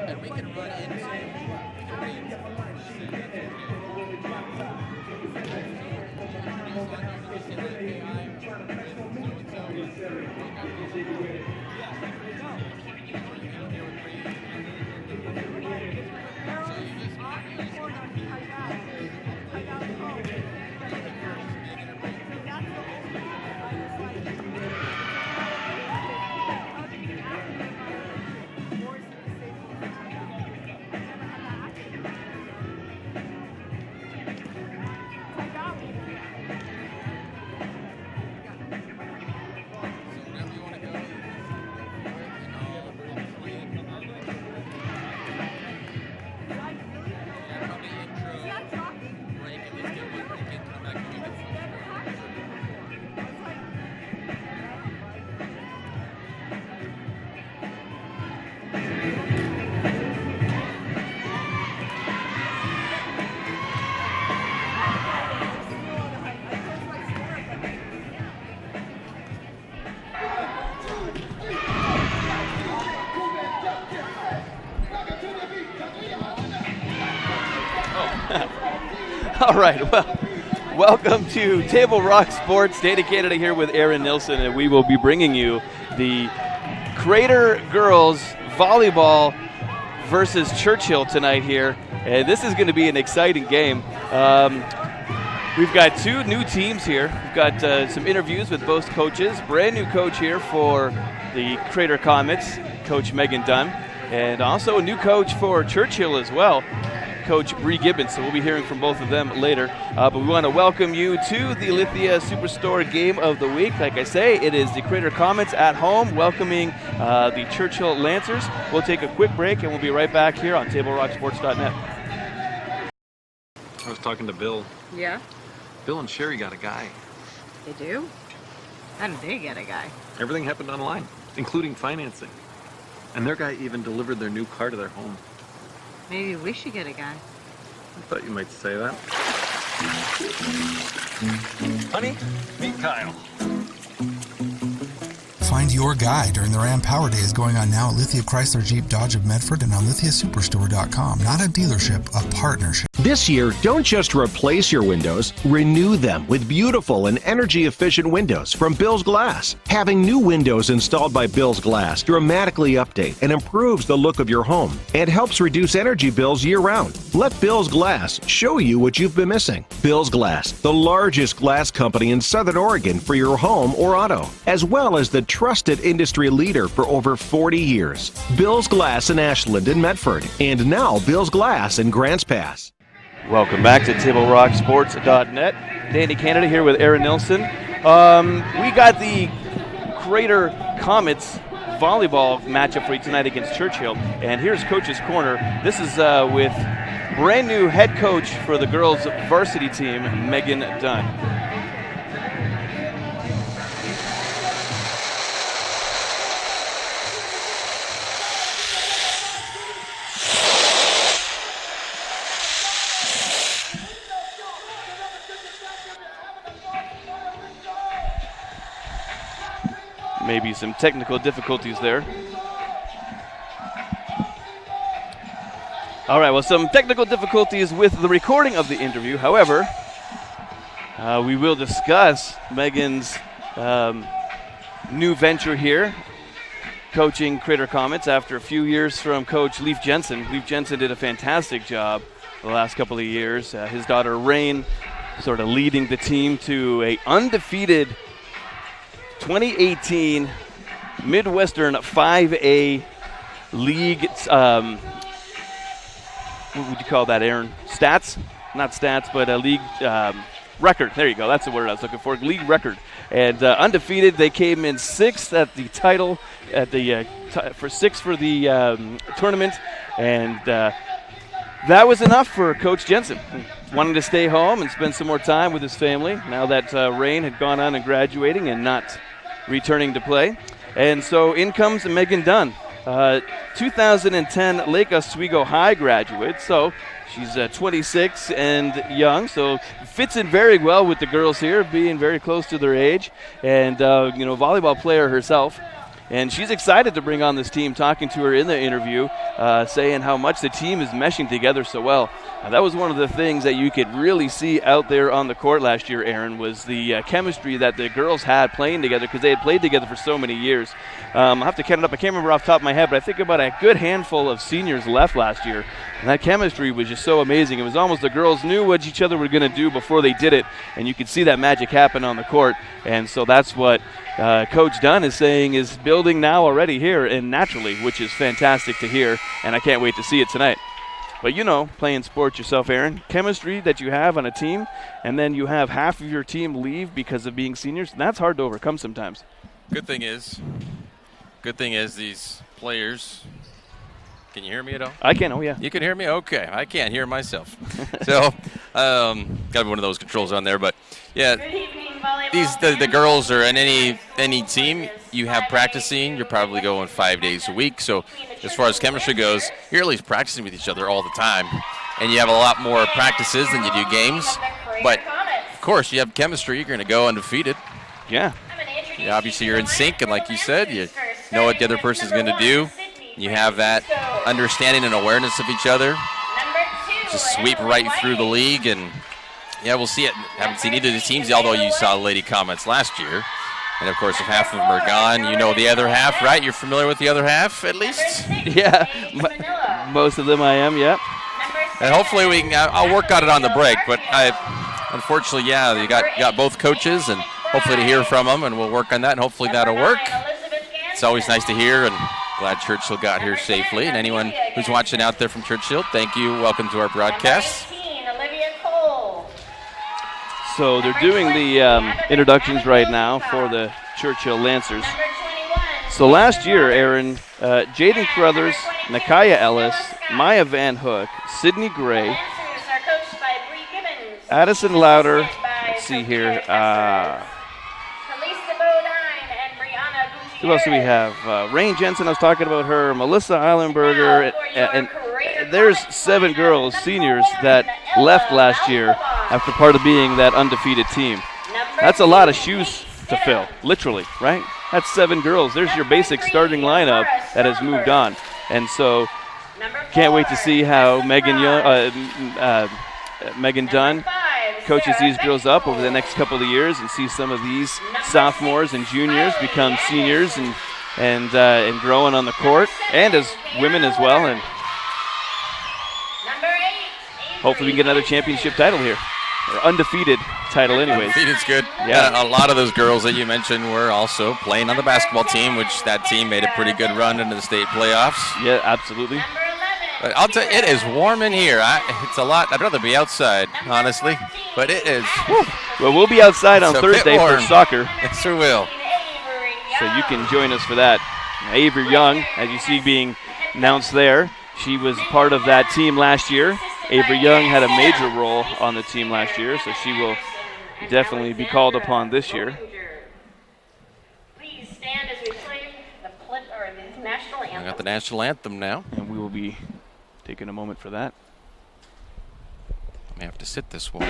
And we can run into All right, well, welcome to Table Rock Sports. Dana Canada here with Aaron Nilsson, and we will be bringing you the Crater Girls Volleyball versus Churchill tonight here. And this is going to be an exciting game. We've got two new teams here. We've got some interviews with both coaches. Brand new coach here for the Crater Comets, Coach Megan Dunn, and also a new coach for Churchill as well, Coach Bree Gibbons. So we'll be hearing from both of them later. But we want to welcome you to the Lithia Superstore Game of the Week. Like I say, it is the Crater Comets at home welcoming the Churchill Lancers. We'll take a quick break and we'll be right back here on TableRockSports.net. I was talking to Bill. Yeah? Bill and Sherry got a guy. They do? How did they get a guy? Everything happened online, including financing. And their guy even delivered their new car to their home. Maybe we should get a guy. I thought you might say that. Honey, meet Kyle. Find your guy during the Ram Power Days going on now at Lithia Chrysler Jeep Dodge of Medford and on lithiasuperstore.com. Not a dealership, a partnership. This year, don't just replace your windows, renew them with beautiful and energy-efficient windows from Bill's Glass. Having new windows installed by Bill's Glass dramatically update and improves the look of your home and helps reduce energy bills year-round. Let Bill's Glass show you what you've been missing. Bill's Glass, the largest glass company in Southern Oregon for your home or auto, as well as the trusted industry leader for over 40 years. Bill's Glass in Ashland and Medford, and now Bill's Glass in Grants Pass. Welcome back to TableRockSports.net. Danny Canada here with Aaron Nilsson. We got the Crater Comets volleyball matchup for you tonight against Churchill. And here's Coach's Corner. This is with brand new head coach for the girls varsity team, Megan Dunn. Maybe some technical difficulties there. All right, well, some technical difficulties with the recording of the interview. However, we will discuss Megan's new venture here, coaching Crater Comets after a few years from Coach Leif Jensen. Leif Jensen did a fantastic job the last couple of years. His daughter Rain sort of leading the team to a undefeated 2018 Midwestern 5A League. What would you call that, Aaron? Stats? Not stats, but a league record. There you go. That's the word I was looking for. League record. And undefeated, they came in 6th at the title, at the for 6th for the tournament. And that was enough for Coach Jensen. Wanting to stay home and spend some more time with his family now that Rain had gone on and graduating and not returning to play. And so in comes Megan Dunn. 2010 Lake Oswego High graduate, so she's 26 and young, so fits in very well with the girls here, being very close to their age, and volleyball player herself. And she's excited to bring on this team, talking to her in the interview, saying how much the team is meshing together so well. That was one of the things that you could really see out there on the court last year, Aaron, was the chemistry that the girls had playing together, because they had played together for so many years. I'll have to count it up. I can't remember off the top of my head, but I think about a good handful of seniors left last year. And that chemistry was just so amazing. It was almost the girls knew what each other were going to do before they did it, and you could see that magic happen on the court. And so that's what Coach Dunn is saying is building now already here and naturally, which is fantastic to hear, and I can't wait to see it tonight. But playing sports yourself, Aaron, chemistry that you have on a team, and then you have half of your team leave because of being seniors, that's hard to overcome sometimes. Good thing is these players, can you hear me at all? I can, oh yeah. You can hear me? Okay, I can't hear myself. So, got one of those controls on there, but yeah, the girls are in any team you have practicing, you're probably going 5 days a week. So as far as chemistry goes, you're at least practicing with each other all the time. And you have a lot more practices than you do games. But of course, you have chemistry, you're going to go undefeated. Yeah. Obviously, you're in sync, and like you said, you know what the other person's going to do. You have that understanding and awareness of each other. Just sweep right through the league, and yeah, we'll see it. Haven't seen either of the teams, although you saw Lady Comets last year. And of course, if half of them are gone, you know the other half, right? You're familiar with the other half, at least? Yeah, most of them I am, yeah. And hopefully we can, I'll work on it on the break, but unfortunately, yeah, you got both coaches, and hopefully to hear from them, and we'll work on that, and hopefully that'll work. It's always nice to hear, and glad Churchill got here safely. And anyone who's watching out there from Churchill, thank you. Welcome to our broadcast. So they're doing the introductions right now for the Churchill Lancers. So last year, Aaron, Jaden Crothers, Nakaya Ellis, Maya Van Hook, Sydney Gray, Addison Louder, let's see here, who else do we have? Rain Jensen, I was talking about her, Melissa Eilenberger, and there's 7 girls, seniors, that left last year after part of being that undefeated team. That's a lot of shoes to fill, literally, right? That's 7 girls. There's your basic starting lineup that has moved on. And so can't wait to see how Megan Dunn coaches these girls up over the next couple of years and see some of these sophomores and juniors become seniors and growing on the court, and as women as well. And hopefully we can get another championship title here, or undefeated title anyways. Undefeated's good. Yeah, a lot of those girls that you mentioned were also playing on the basketball team, which that team made a pretty good run into the state playoffs. Yeah, absolutely. But I'll tell you, it is warm in here. It's a lot. I'd rather be outside, honestly, but it is. Whew. Well, we'll be outside on Thursday for soccer. Yes, we will. So you can join us for that. Avery Young, as you see being announced there, she was part of that team last year. Avery Young had a major role on the team last year, so she will definitely be called upon this year. Please stand as we play the national anthem. I got the national anthem now. And we will be taking a moment for that. I may have to sit this one.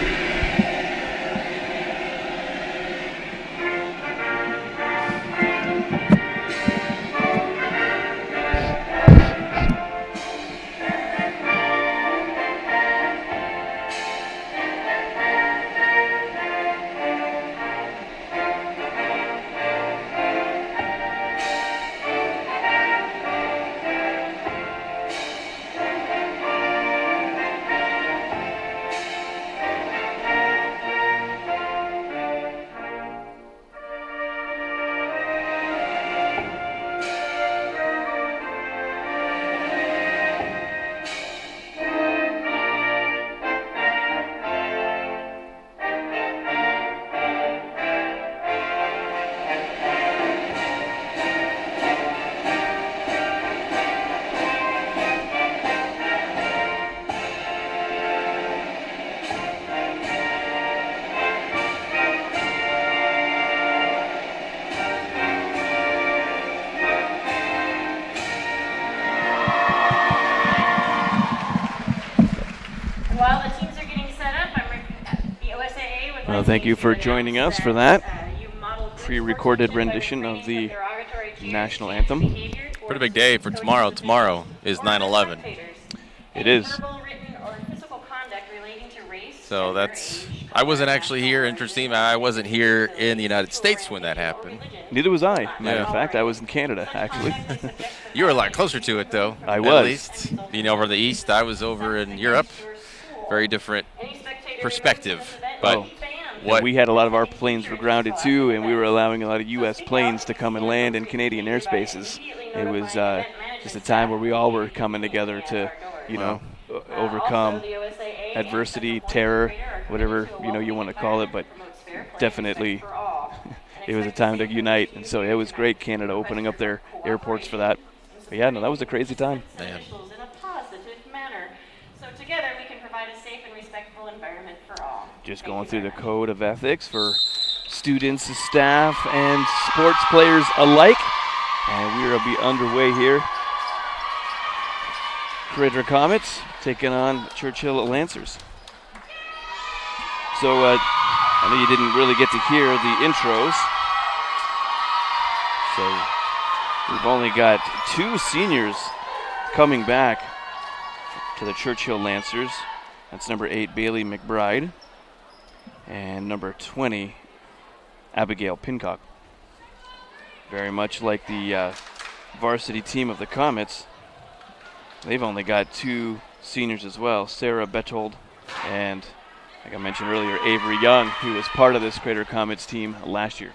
Well, thank you for joining us for that pre-recorded rendition of the national anthem. Pretty big day for tomorrow. Tomorrow is 9/11. It is. So that's. I wasn't actually here. Interesting. I wasn't here in the United States when that happened. Neither was I. Matter of fact, I was in Canada, actually. You were a lot closer to it, though. I was. At least. Being over in the East, I was over in Europe. Very different perspective. But and we had a lot of our planes were grounded, too, and we were allowing a lot of U.S. planes to come and land in Canadian airspaces. It was just a time where we all were coming together to, overcome adversity, terror, whatever you want to call it, but definitely it was a time to unite, and so it was great, Canada opening up their airports for that. But yeah, no, that was a crazy time. Man. So together we can provide a safe and respectful environment for all. Just going through the code of ethics for students, staff, and sports players alike, and we will be underway here. Crater Comets taking on Churchill Lancers. So I know you didn't really get to hear the intros. So we've only got 2 seniors coming back to the Churchill Lancers. That's number 8, Bailey McBride, and number 20, Abigail Pincock. Very much like the varsity team of the Comets, they've only got 2 seniors as well, Sarah Bettold and, like I mentioned earlier, Avery Young, who was part of this Crater Comets team last year.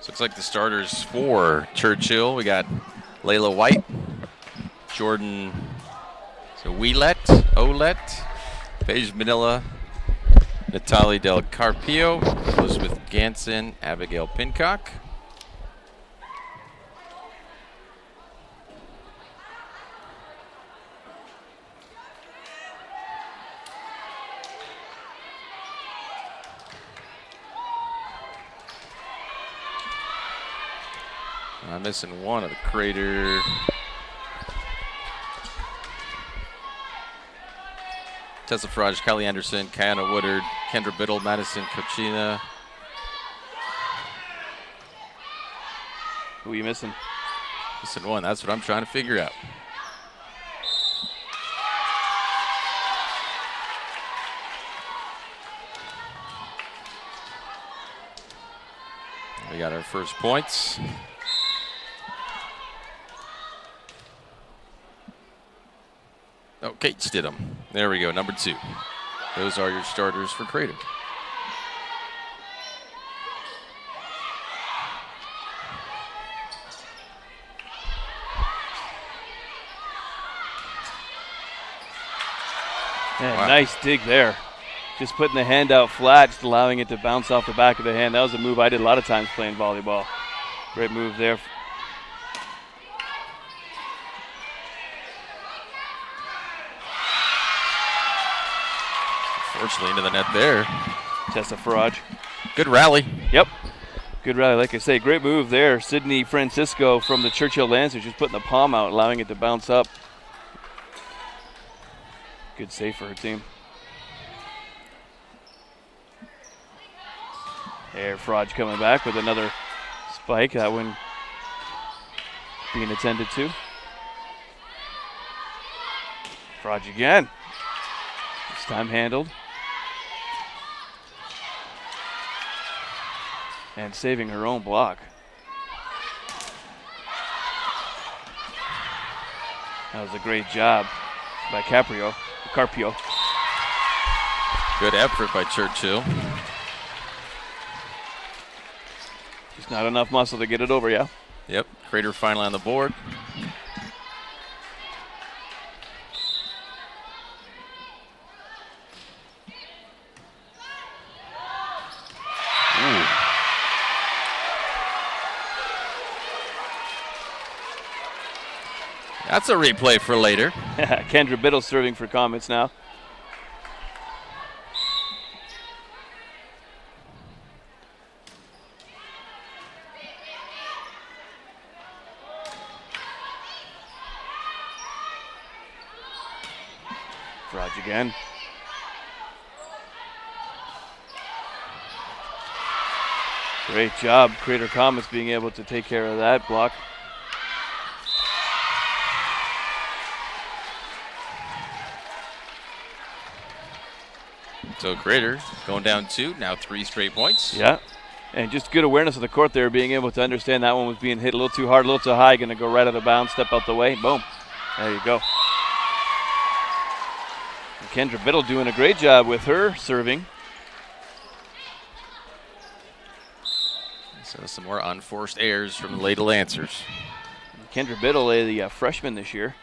Looks like the starters for Churchill. We got Layla White, Jordan Olet, Paige Manila, Natalie Del Carpio, Elizabeth Ganson, Abigail Pincock. I'm missing one of the Crater. Tessa Farage, Kylie Anderson, Kiana Woodard, Kendra Biddle, Madison Cochina. Who are you missing? Missing one. That's what I'm trying to figure out. We got our first points. Oh, Kate Stidham. There we go, number 2. Those are your starters for Crater. Yeah, wow. Nice dig there. Just putting the hand out flat, just allowing it to bounce off the back of the hand. That was a move I did a lot of times playing volleyball. Great move there. Fortunately into the net there. Tessa Farage. Good rally. Yep. Good rally. Like I say, great move there. Sydney Francisco from the Churchill Lancers just putting the palm out, allowing it to bounce up. Good save for her team. There, Farage coming back with another spike. That one being attended to. Farage again. This time handled. And saving her own block. That was a great job by Carpio. Good effort by Churchill. Just not enough muscle to get it over, yeah? Yep, Crater finally on the board. Ooh. That's a replay for later. Kendra Biddle serving for Comets now. Frage again. Great job, Crater Comets being able to take care of that block. So Crater going down 2, now 3 straight points. Yeah, and just good awareness of the court there, being able to understand that one was being hit a little too hard, a little too high, going to go right out of bounds, step out the way, boom. There you go. And Kendra Biddle doing a great job with her serving. So some more unforced errors from the Lady Lancers. Kendra Biddle, the freshman this year.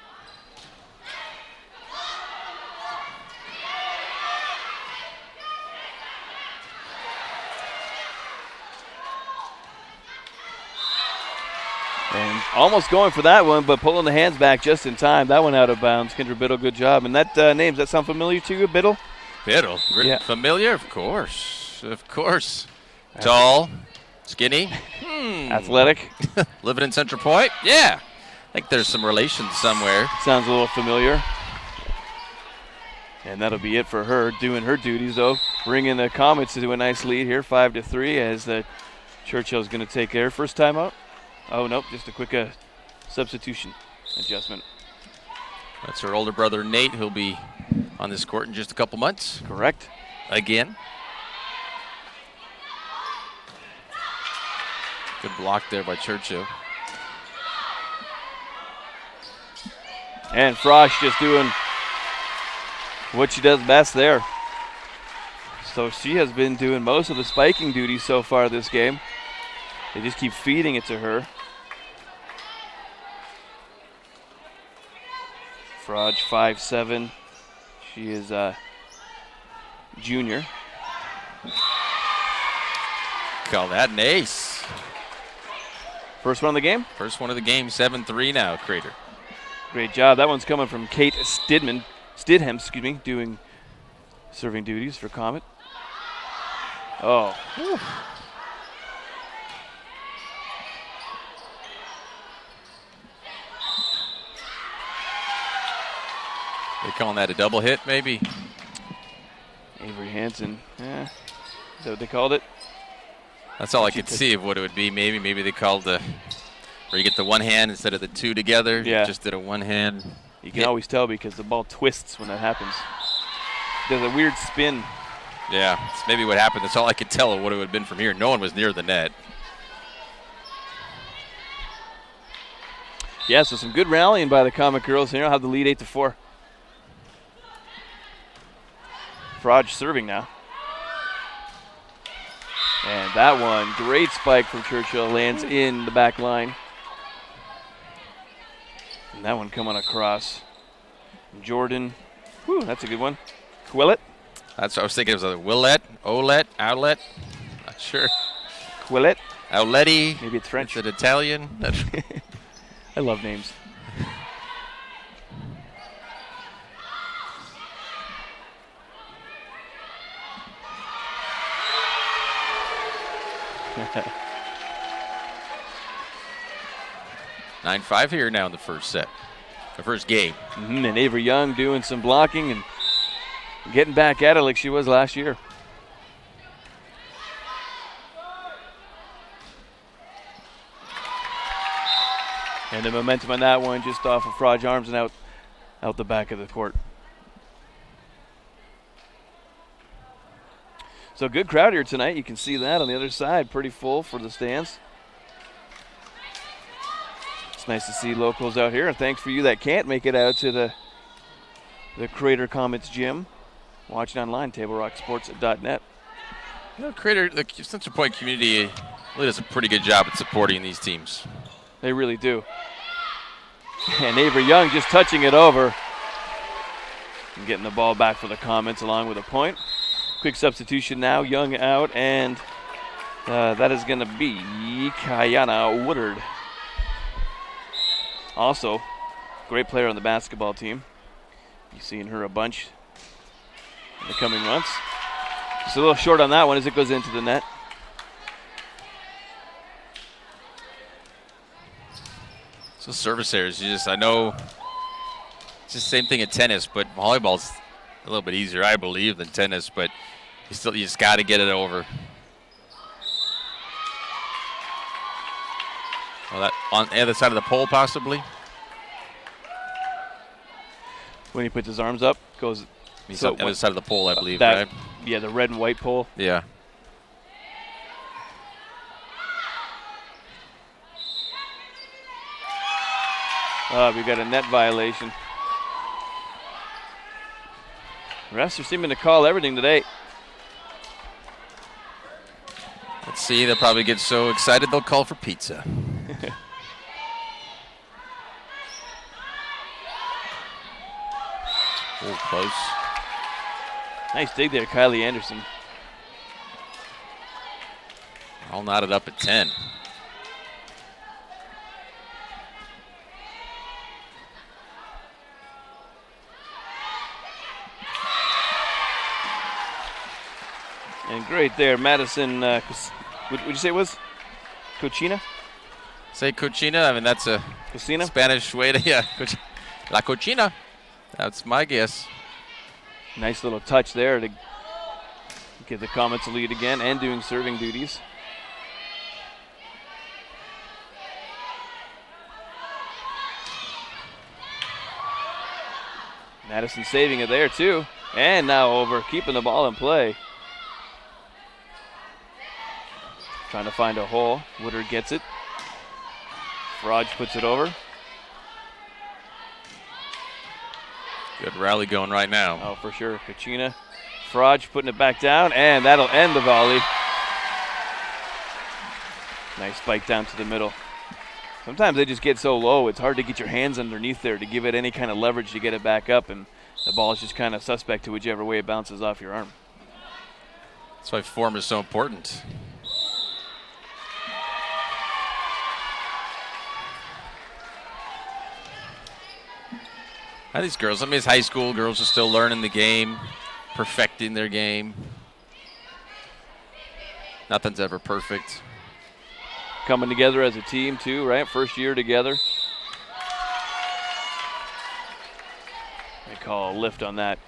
And almost going for that one, but pulling the hands back just in time. That one out of bounds. Kendra Biddle, good job. And that name, does that sound familiar to you, Biddle? Biddle, Yeah. Familiar? Of course. Of course. Tall, skinny, Athletic. living in Central Point. Yeah. I think there's some relation somewhere. Sounds a little familiar. And that'll be it for her, doing her duties, though. Bringing the Comets to a nice lead here, 5-3, as Churchill's going to take their first time out. Oh, nope, just a quick substitution adjustment. That's her older brother, Nate, who'll be on this court in just a couple months. Correct. Again. Good block there by Churchill. And Frosch just doing what she does best there. So she has been doing most of the spiking duties so far this game. They just keep feeding it to her. Frage, 5'7". She is a junior. Call that an ace. First one of the game? First one of the game, 7-3 now, Crater. Great job. That one's coming from Kate Stidham, doing serving duties for Comet. Oh. Whew. They calling that a double hit, maybe? Avery Hansen. Yeah. Is that what they called it? That's all I could see of what it would be. Maybe they called the where you get the one hand instead of the two together. Yeah. You just did a one hand. You can always tell because the ball twists when that happens. There's a weird spin. Yeah, it's maybe what happened. That's all I could tell of what it would have been from here. No one was near the net. Yeah, so some good rallying by the Comet girls here. I'll have the lead 8-4. Frage serving now. And that one, great spike from Churchill, lands in the back line. And that one coming across. Jordan, whew, that's a good one. Quillette. That's what I was thinking. It was a Willette, Olette, Outlet. Not sure. Quillette. Outletti. Maybe it's French. Is it Italian? I love names. Nine 9-5 here now in the first set. The first game. And Avery Young doing some blocking and getting back at it like she was last year. And the momentum on that one just off of Frage arms and out the back of the court. So good crowd here tonight. You can see that on the other side. Pretty full for the stands. It's nice to see locals out here. And thanks for you that can't make it out to the Crater Comets gym. Watching online, TableRockSports.net. You know, Crater, the Central Point community really does a pretty good job at supporting these teams. They really do. And Avery Young just touching it over and getting the ball back for the Comets along with a point. Quick substitution now. Young out, and that is going to be Kayana Woodard. Also, great player on the basketball team. You've seen her a bunch in the coming months. Just a little short on that one as it goes into the net. So service errors, I know it's the same thing in tennis, but volleyball's a little bit easier, I believe, than tennis, but you just got to get it over. Well, that on the other side of the pole, possibly. When he puts his arms up, goes. He's on the other side of the pole, I believe, that, right? Yeah, the red and white pole. Yeah. We got a net violation. Refs are seeming to call everything today. Let's see, they'll probably get so excited they'll call for pizza. Oh, close. Nice dig there, Kylie Anderson. All knotted up at 10. And great there, Madison. What would you say it was? Cochina? Say cochina? I mean, that's a Cocina? Spanish way to, yeah. La cochina. That's my guess. Nice little touch there to give the Comets a lead again and doing serving duties. Madison saving it there too. And now over, keeping the ball in play. Trying to find a hole. Woodard gets it. Frage puts it over. Good rally going right now. Oh, for sure. Kachina. Frage putting it back down, and that'll end the volley. Nice spike down to the middle. Sometimes they just get so low, it's hard to get your hands underneath there to give it any kind of leverage to get it back up, and the ball is just kind of suspect to whichever way it bounces off your arm. That's why form is so important. These girls, I mean, it's high school. Girls are still learning the game, perfecting their game. Nothing's ever perfect. Coming together as a team, too, right? First year together. They call a lift on that.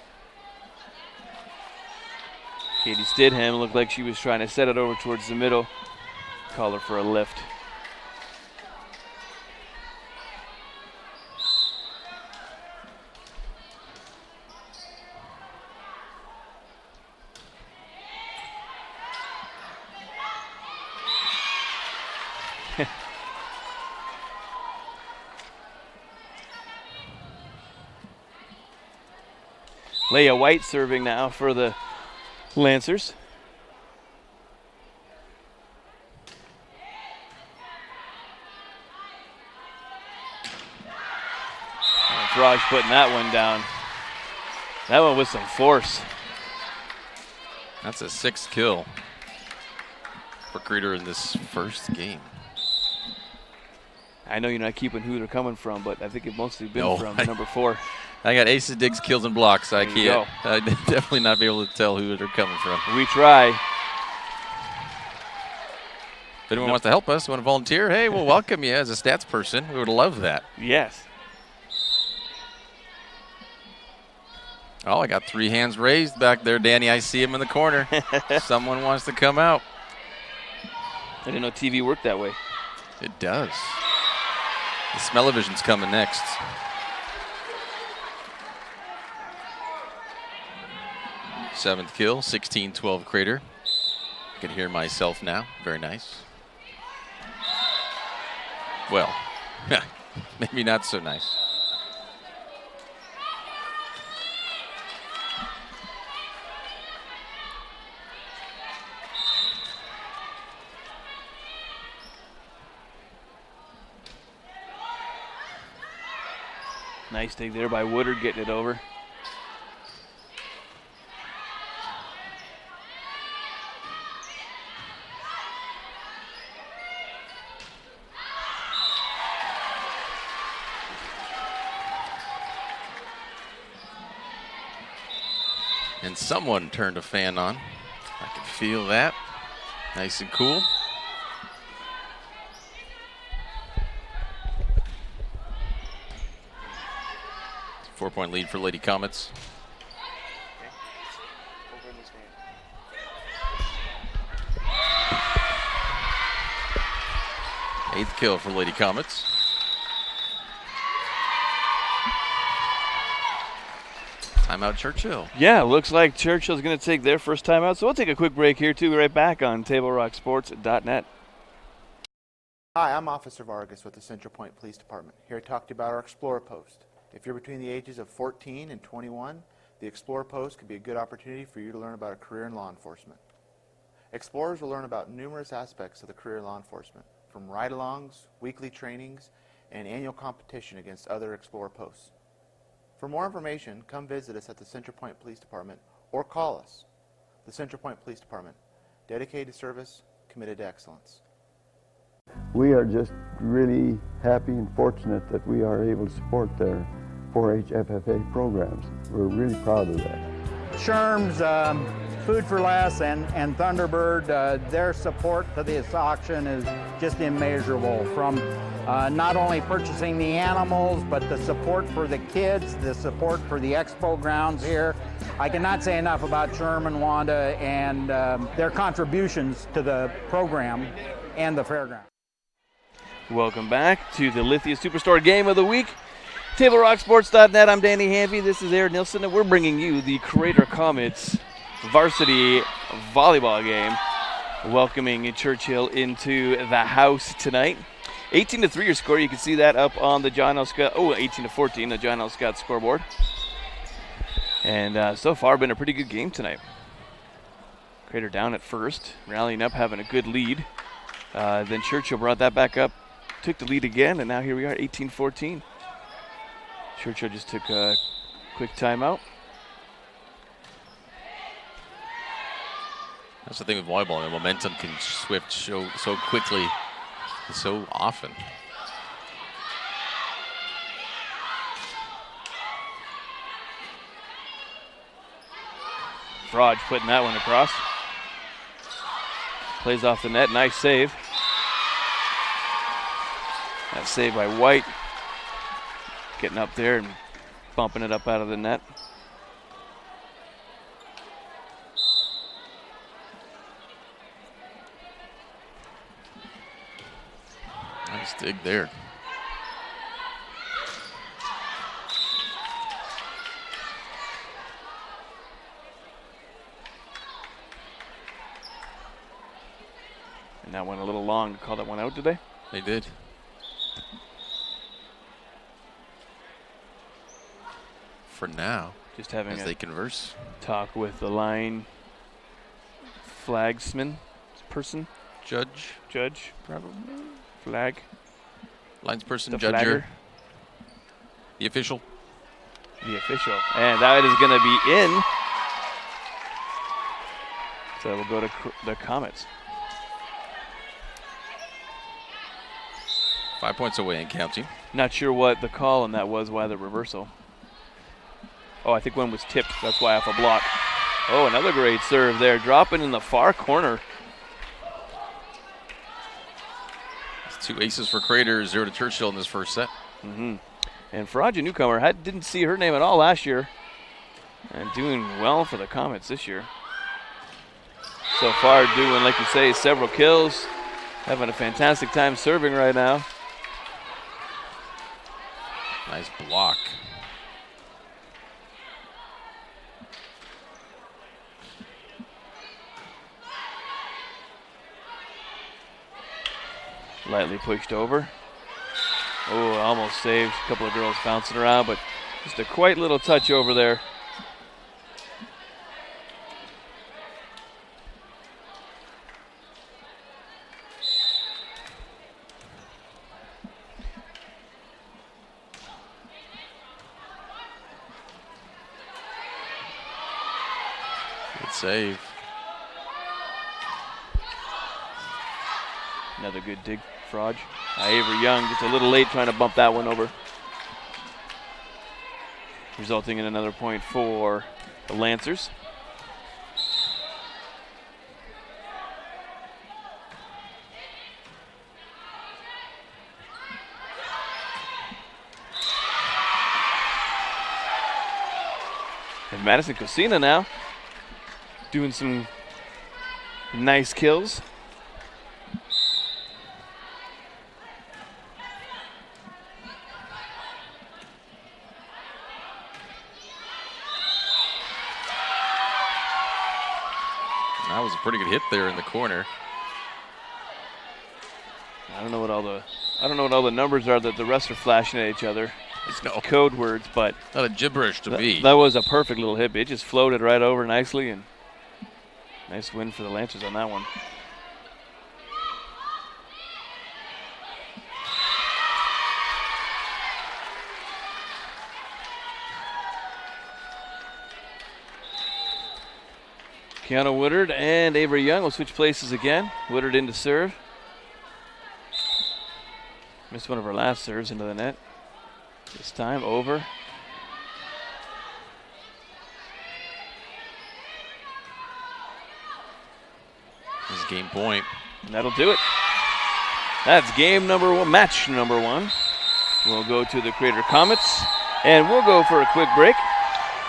Katie Stidham looked like she was trying to set it over towards the middle. Call her for a lift. Leah White serving now for the Lancers. Frage putting that one down. That one with some force. That's a 6th kill for Creeder in this first game. I know you're not keeping who they're coming from, but I think it mostly been from number 4. I got aces, digs, kills, and blocks. I There you can't. go. I'd definitely not be able to tell who they're coming from. We try. If anyone wants to help us, want to volunteer, hey, we'll welcome you as a stats person. We would love that. Yes. Oh, I got 3 hands raised back there, Danny. I see him in the corner. Someone wants to come out. I didn't know TV worked that way. It does. The smell-o-vision's coming next. Seventh kill, 16-12 Crater. I can hear myself now. Very nice. Well, maybe not so nice. Nice dig there by Woodard getting it over. And someone turned a fan on. I can feel that. Nice and cool. Four-point lead for Lady Comets. 8th kill for Lady Comets. Timeout Churchill. Yeah, looks like Churchill's going to take their first timeout. So we'll take a quick break here, too. Right back on TableRockSports.net. Hi, I'm Officer Vargas with the Central Point Police Department, here to talk to you about our Explorer Post. If you're between the ages of 14 and 21, the Explorer Post could be a good opportunity for you to learn about a career in law enforcement. Explorers will learn about numerous aspects of the career in law enforcement, from ride-alongs, weekly trainings, and annual competition against other Explorer Posts. For more information, come visit us at the Central Point Police Department or call us. The Central Point Police Department, dedicated to service, committed to excellence. We are just really happy and fortunate that we are able to support their 4-H FFA programs. We're really proud of that. Sherm's, Food for Less, and Thunderbird, their support to this auction is just immeasurable. From not only purchasing the animals, but the support for the kids, the support for the expo grounds here. I cannot say enough about Sherm and Wanda and their contributions to the program and the fairground. Welcome back to the Lithia Superstore Game of the Week. TableRockSports.net, I'm Danny Hanvey, this is Aaron Nilsson, and we're bringing you the Crater Comets varsity volleyball game, welcoming Churchill into the house tonight. 18-3 your score, you can see that up on the John L. Scott, 18-14, the John L. Scott scoreboard. And so far, been a pretty good game tonight. Crater down at first, rallying up, having a good lead. Then Churchill brought that back up, took the lead again, and now here we are, 18-14. Churchill just took a quick timeout. That's the thing with volleyball. The momentum can shift so quickly, so often. Frage putting that one across. Plays off the net, nice save. That save by White. Getting up there and bumping it up out of the net. Nice dig there. And that went a little long to call that one out, did they? They did. For now, just having as they converse. Talk with the line flagsman person. Judge, probably. Flag. Linesperson, the judger. Flagger. The official. And that is going to be in. So we'll go to the Comets. 5 points away and counting. Not sure what the call on that was, why the reversal. Oh, I think one was tipped. That's why off a block. Oh, another great serve there. Dropping in the far corner. It's 2 aces for Crater, 0 to Churchill in this first set. Mm-hmm. And Frage, a newcomer, didn't see her name at all last year. And doing well for the Comets this year. So far doing, like you say, several kills. Having a fantastic time serving right now. Nice block. Lightly pushed over. Oh, almost saved. A couple of girls bouncing around, but just a quite little touch over there. Good save. Another good dig, Frage. Avery Young just a little late trying to bump that one over. Resulting in another point for the Lancers. And Madison Cosina now doing some nice kills. That was a pretty good hit there in the corner. I don't know what all the numbers are that the refs are flashing at each other. It's no code words, but not a gibberish to me. That was a perfect little hit. It just floated right over nicely, and nice win for the Lancers on that one. Keanu Woodard and Avery Young will switch places again. Woodard in to serve. Missed one of her last serves into the net. This time over. This is game point. And that'll do it. That's game number one, match number one. We'll go to the Crater Comets, and we'll go for a quick break.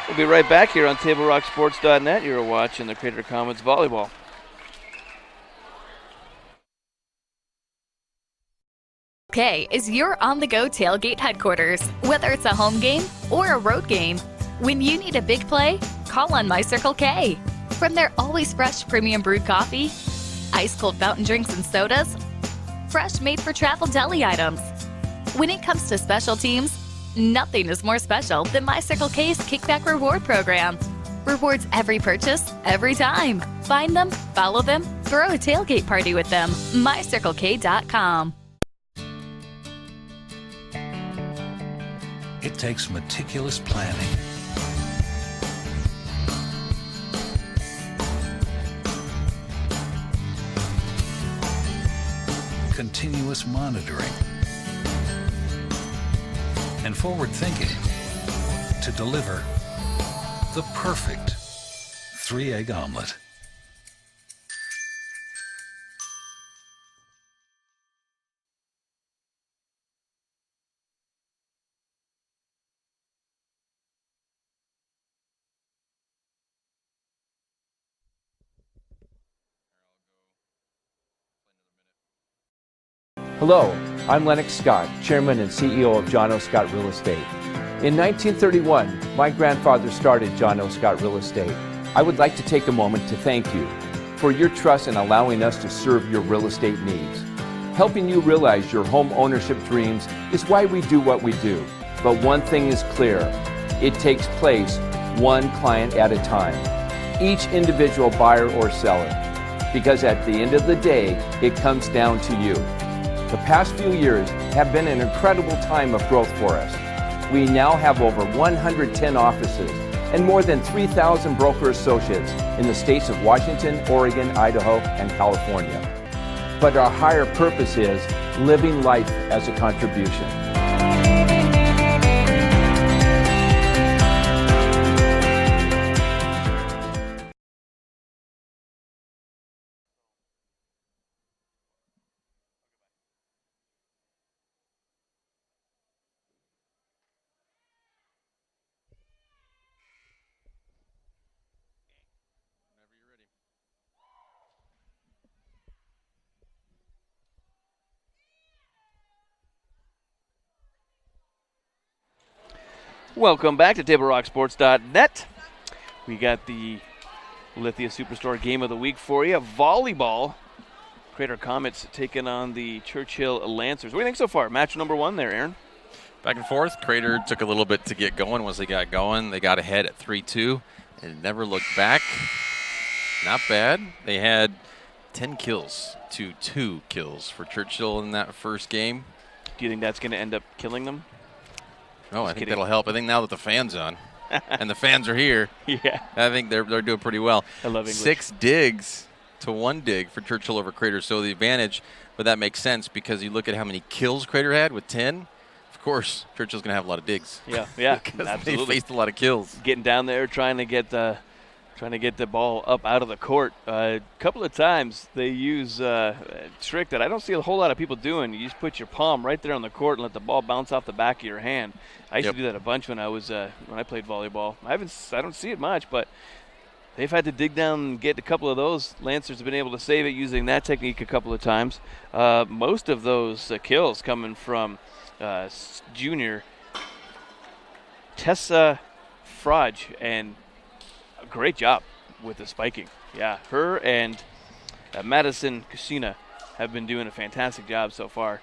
We'll be right back here on TableRockSports.net. You're watching the Crater Comets volleyball. K is your on-the-go tailgate headquarters. Whether it's a home game or a road game, when you need a big play, call on My Circle K. From their always fresh premium brewed coffee, ice-cold fountain drinks and sodas, fresh made-for-travel deli items. When it comes to special teams, nothing is more special than My Circle K's Kickback Reward program. Rewards every purchase, every time. Find them, follow them, throw a tailgate party with them. MyCircleK.com. It takes meticulous planning, continuous monitoring, and forward thinking to deliver the perfect 3-egg omelet. Hello, I'm Lennox Scott, Chairman and CEO of John O. Scott Real Estate. In 1931, my grandfather started John O. Scott Real Estate. I would like to take a moment to thank you for your trust in allowing us to serve your real estate needs. Helping you realize your home ownership dreams is why we do what we do. But one thing is clear, it takes place one client at a time, each individual buyer or seller, because at the end of the day, it comes down to you. The past few years have been an incredible time of growth for us. We now have over 110 offices and more than 3,000 broker associates in the states of Washington, Oregon, Idaho, and California. But our higher purpose is living life as a contribution. Welcome back to TableRockSports.net. We got the Lithia Superstore Game of the Week for you. Volleyball. Crater Comets taking on the Churchill Lancers. What do you think so far? Match number one there, Aaron. Back and forth. Crater took a little bit to get going. Once they got going, they got ahead at 3-2 and never looked back. Not bad. They had 10 kills to 2 kills for Churchill in that first game. Do you think that's going to end up killing them? No, I think that'll help. I think now that the fan's on and the fans are here, yeah, I think they're doing pretty well. I love English. 6 digs to 1 dig for Churchill over Crater. So the advantage, but that makes sense because you look at how many kills Crater had with 10. Of course, Churchill's going to have a lot of digs. Yeah, absolutely. They faced a lot of kills. Getting down there, trying to get the ball up out of the court. A couple of times they use a trick that I don't see a whole lot of people doing. You just put your palm right there on the court and let the ball bounce off the back of your hand. I used to do that a bunch when I played volleyball. I don't see it much, but they've had to dig down and get a couple of those. Lancers have been able to save it using that technique a couple of times. Most of those kills coming from junior Tessa Frage, and a great job with the spiking. Yeah, her and Madison Kushina have been doing a fantastic job so far.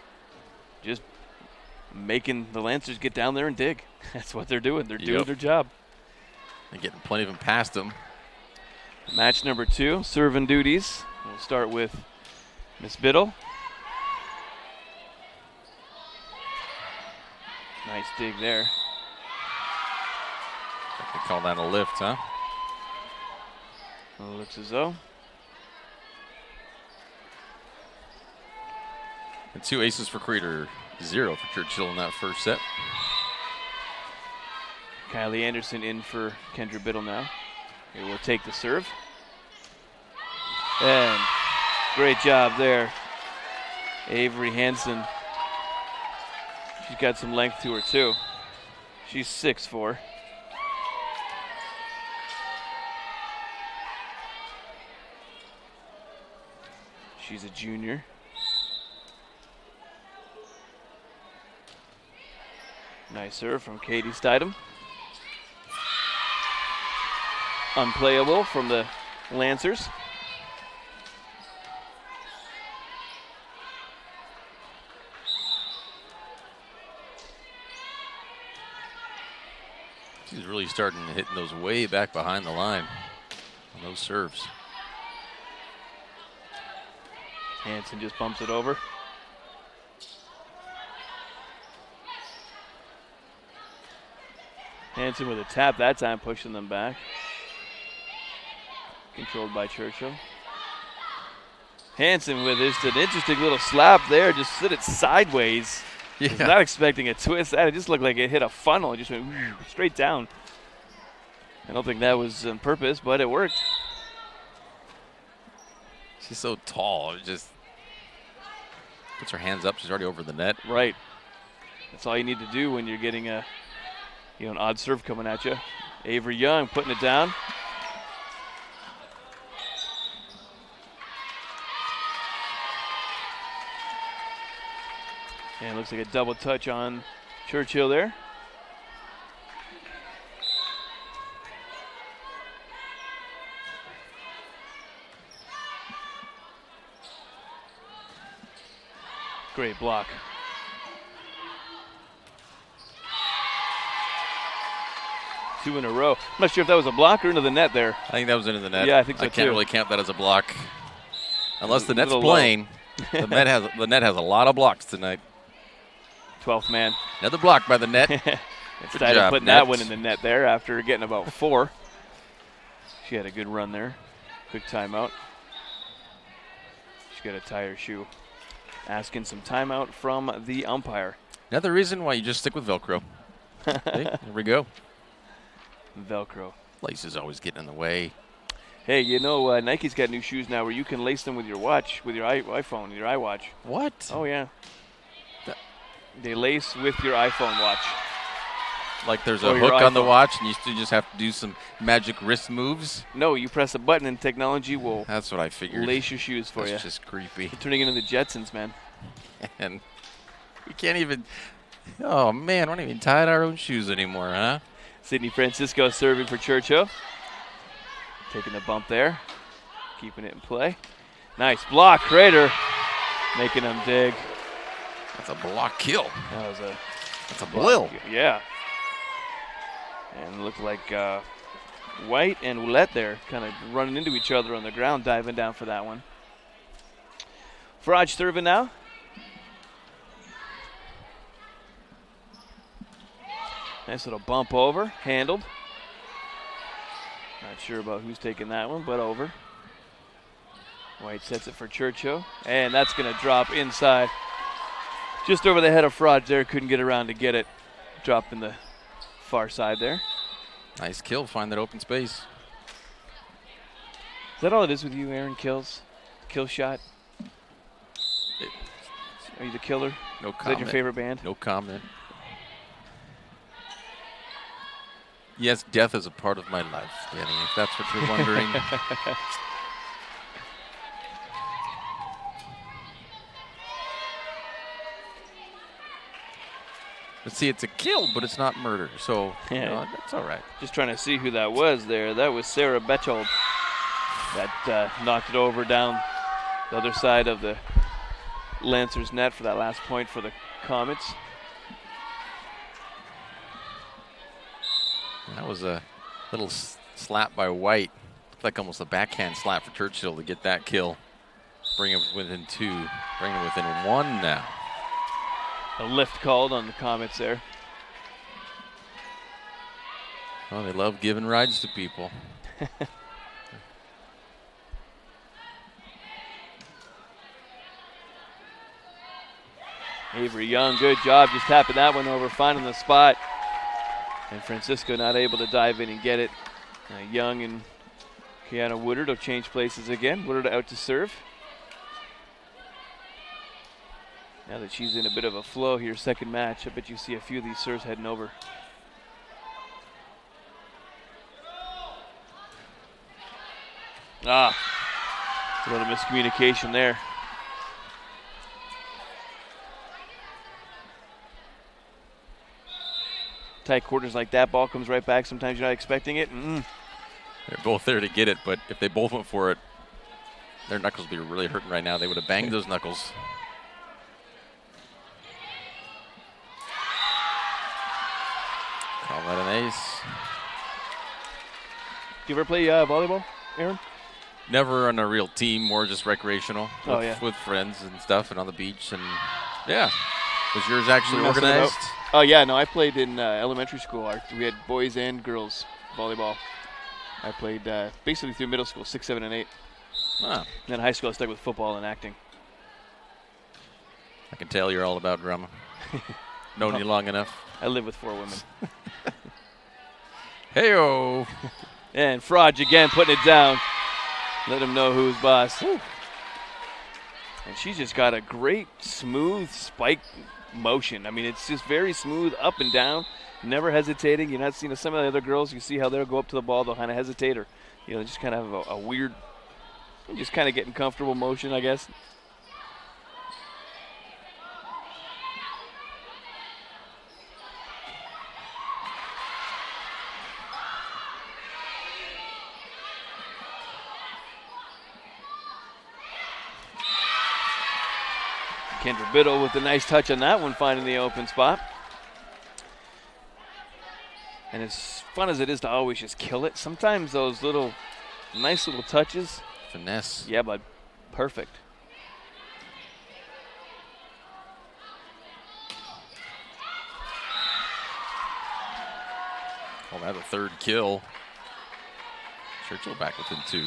Just making the Lancers get down there and dig. That's what they're doing. They're doing their job. They're getting plenty of them past them. Match number 2, serving duties. We'll start with Miss Biddle. Nice dig there. They call that a lift, huh? Well, it looks as though. And 2 aces for Crater, 0 for Churchill in that first set. Kylie Anderson in for Kendra Biddle now. He will take the serve. And great job there. Avery Hansen. She's got some length to her too. She's 6'4". She's a junior. Nice serve from Katie Stidham. Unplayable from the Lancers. She's really starting to hit those way back behind the line on those serves. Hansen just bumps it over. Hansen with a tap that time, pushing them back. Controlled by Churchill. Hansen with just an interesting little slap there, just slid it sideways. Yeah. Was not expecting a twist. That it just looked like it hit a funnel. It just went straight down. I don't think that was on purpose, but it worked. She's so tall. It just puts her hands up. She's already over the net. Right. That's all you need to do when you're getting an odd serve coming at you. Avery Young putting it down. And it looks like a double touch on Churchill there. Great block. Two in a row. I'm not sure if that was a block or into the net there. I think that was into the net. Yeah, I think so I can't too. really count that as a block. Unless the net's little playing. the net has a lot of blocks tonight. 12th man. Another block by the net. Instead of putting that one in the net there after getting about 4. She had a good run there. Quick timeout. She got to tie her shoe. Asking some timeout from the umpire. Another reason why you just stick with Velcro. Hey, there we go. Velcro. Laces always getting in the way. Hey, Nike's got new shoes now where you can lace them with your watch, with your iPhone, your iWatch. What? Oh, yeah. They lace with your iPhone watch. Like there's a hook on the watch and you still just have to do some magic wrist moves? No, you press a button and technology will That's what I figured. lace your shoes for you. That's just creepy. You're turning into the Jetsons, man. And we can't even, oh man, we're not even tying our own shoes anymore, huh? Sydney Francisco serving for Churchill. Taking the bump there. Keeping it in play. Nice block, Crater. Making them dig. That's a block kill. That's a blow. Yeah. And it looked like White and Ouellette there kind of running into each other on the ground, diving down for that one. Faraj serving now. Nice little bump over, handled. Not sure about who's taking that one, but over. White sets it for Churchill, and that's going to drop inside. Just over the head of Faraj there, couldn't get around to get it. Dropped in the far side there. Nice kill, find that open space. Is that all it is with you, Aaron? Kills? Kill shot? Are you the killer? No comment. Is that your favorite band? No comment. Yes, death is a part of my life, Danny, if that's what you're wondering. But see, it's a kill, but it's not murder, so yeah. That's all right. Just trying to see who that was there. That was Sarah Bethold. That knocked it over down the other side of the Lancers net for that last point for the Comets. That was a little slap by White. Looked like almost a backhand slap for Churchill to get that kill. Bring him within 2. Bring him within 1 now. A lift called on the Comets there. Oh, they love giving rides to people. Avery Young, good job just tapping that one over, finding the spot. And Francisco not able to dive in and get it. Young and Kiana Woodard will change places again. Woodard out to serve. Now that she's in a bit of a flow here, second match, I bet you see a few of these serves heading over. A little miscommunication there. Tight quarters like that, ball comes right back. Sometimes you're not expecting it. They're both there to get it, but if they both went for it, their knuckles would be really hurting right now. They would have banged those knuckles. Call that an ace. Do you ever play volleyball, Aaron? Never on a real team, more just recreational. Oh, with, yeah. With friends and stuff and on the beach. And yeah. Was yours actually organized? Oh, yeah. No, I played in elementary school. We had boys and girls volleyball. I played basically through middle school, 6, 7, and 8. Huh. And then high school, I stuck with football and acting. I can tell you're all about drama. Known you long enough. I live with 4 women. Hey-o. And Frodge again putting it down. Let him know who's boss. Woo. And she's just got a great, smooth spike motion. I mean, it's just very smooth up and down, never hesitating. You're not seeing some of the other girls. You see how they'll go up to the ball, they'll kind of hesitate, or just kind of have a weird, just kind of getting comfortable motion, I guess. Kendra Biddle with a nice touch on that one, finding the open spot. And as fun as it is to always just kill it, sometimes those nice little touches. Finesse. Yeah, but perfect. Well, that's a third kill. Churchill back within 2.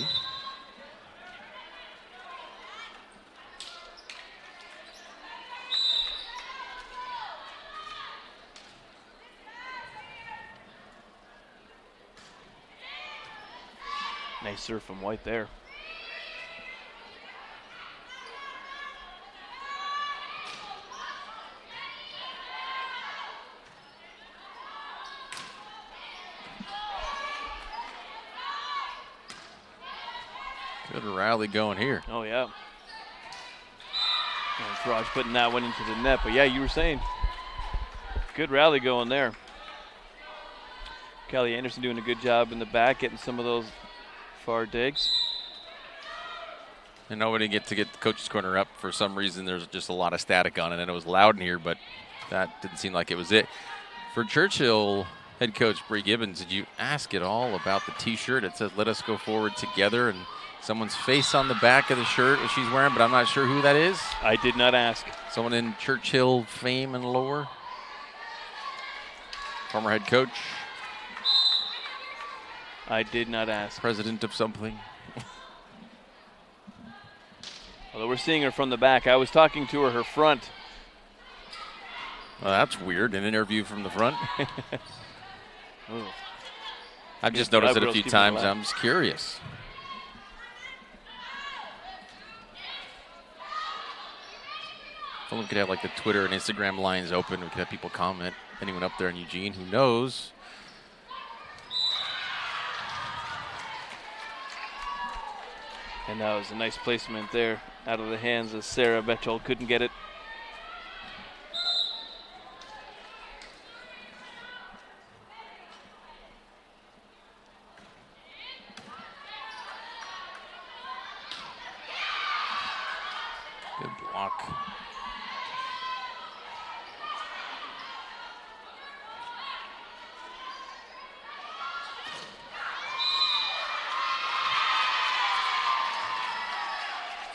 Nice serve from White there. Good rally going here. Oh, yeah. And Frodge putting that one into the net. But, yeah, you were saying, good rally going there. Callie Anderson doing a good job in the back, getting some of those far digs. And nobody get to get the coach's corner up. For some reason, there's just a lot of static on it, and it was loud in here, but that didn't seem like it was it. For Churchill, head coach Bree Gibbons, did you ask at all about the T-shirt? It says, "Let us go forward together," and someone's face on the back of the shirt that she's wearing, but I'm not sure who that is. I did not ask. Someone in Churchill fame and lore? Former head coach? I did not ask. President of something? Although we're seeing her from the back. I was talking to her front. Well, that's weird, an interview from the front. I've just noticed it a few times. I'm just curious. If only we could have like the Twitter and Instagram lines open. We could have people comment. Anyone up there in Eugene who knows? And that was a nice placement there out of the hands of Sarah Betchel. Couldn't get it. Good block.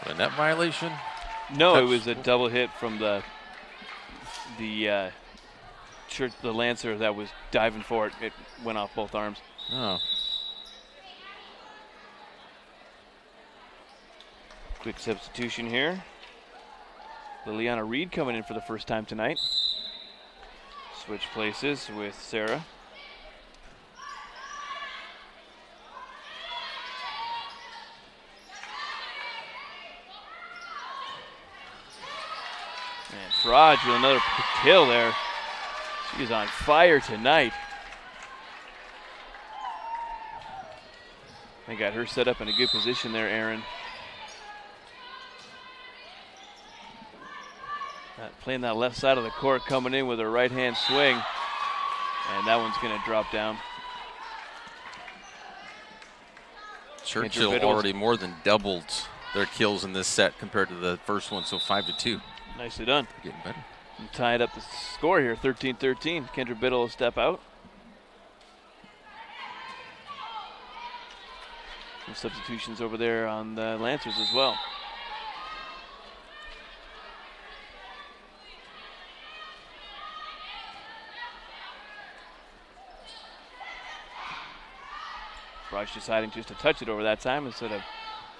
A net violation? No, it was a double hit from the Lancer that was diving for it. It went off both arms. Oh. Quick substitution here. Liliana Reed coming in for the first time tonight. Switch places with Sarah. And Faraj with another kill there. She's on fire tonight. They got her set up in a good position there, Aaron. Playing that left side of the court, coming in with her right-hand swing. And that one's going to drop down. Churchill already more than doubled their kills in this set compared to the first one, so 5-2. Nicely done. Getting better. And tied up the score here, 13-13. Kendra Biddle will step out. Some substitutions over there on the Lancers as well. Bryce deciding just to touch it over that time instead of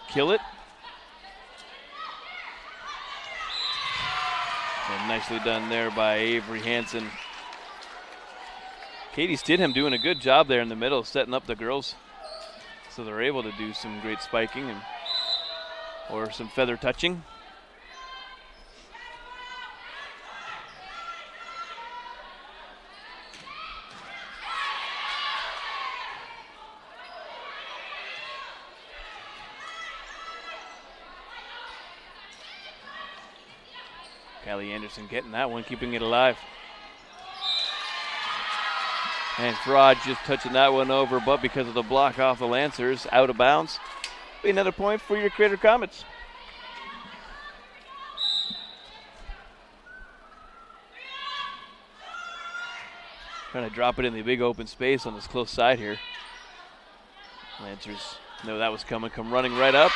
kill it. And nicely done there by Avery Hansen. Katie Stidham doing a good job there in the middle, setting up the girls so they're able to do some great spiking or some feather touching. Callie Anderson getting that one, keeping it alive. And Faraj just touching that one over, but because of the block off the Lancers, out of bounds. Be another point for your Crater Comets. Trying to drop it in the big open space on this close side here. Lancers know that was coming, come running right up.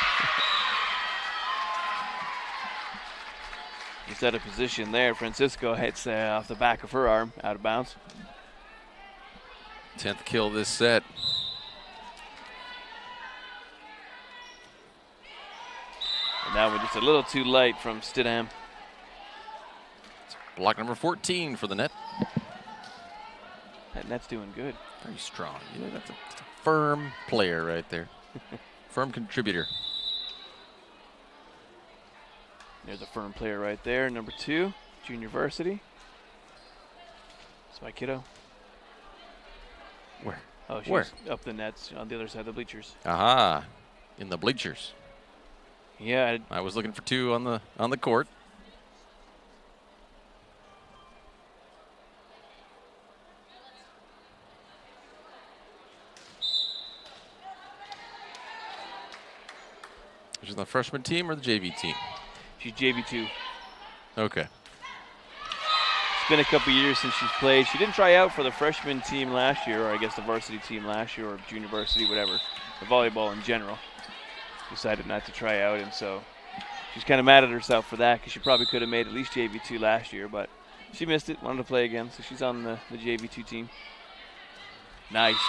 Just out of position there. Francisco hits off the back of her arm, out of bounds. 10th kill this set. And that one just a little too light from Stidham. Block number 14 for the net. That net's doing good. Very strong. You know, that's a firm player right there. Firm contributor. There's a firm player right there, number 2, junior varsity. It's my kiddo. Where? Oh, she's Where? Up the nets on the other side of the bleachers. Aha, in the bleachers. Yeah. I was looking for 2 on the court. She's on the freshman team or the JV team? She's JV2. Okay. It's been a couple years since she's played. She didn't try out for the freshman team last year, or I guess the varsity team last year, or junior varsity, whatever. The volleyball in general. Decided not to try out, and so she's kind of mad at herself for that because she probably could have made at least JV2 last year, but she missed it, wanted to play again, so she's on the JV2 team. Nice.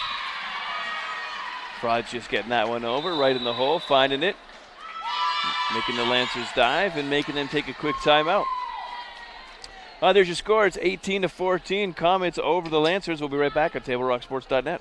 Fraud's just getting that one over, right in the hole, finding it. Making the Lancers dive and making them take a quick timeout. There's your score. It's 18-14. Comets over the Lancers. We'll be right back on TableRockSports.net.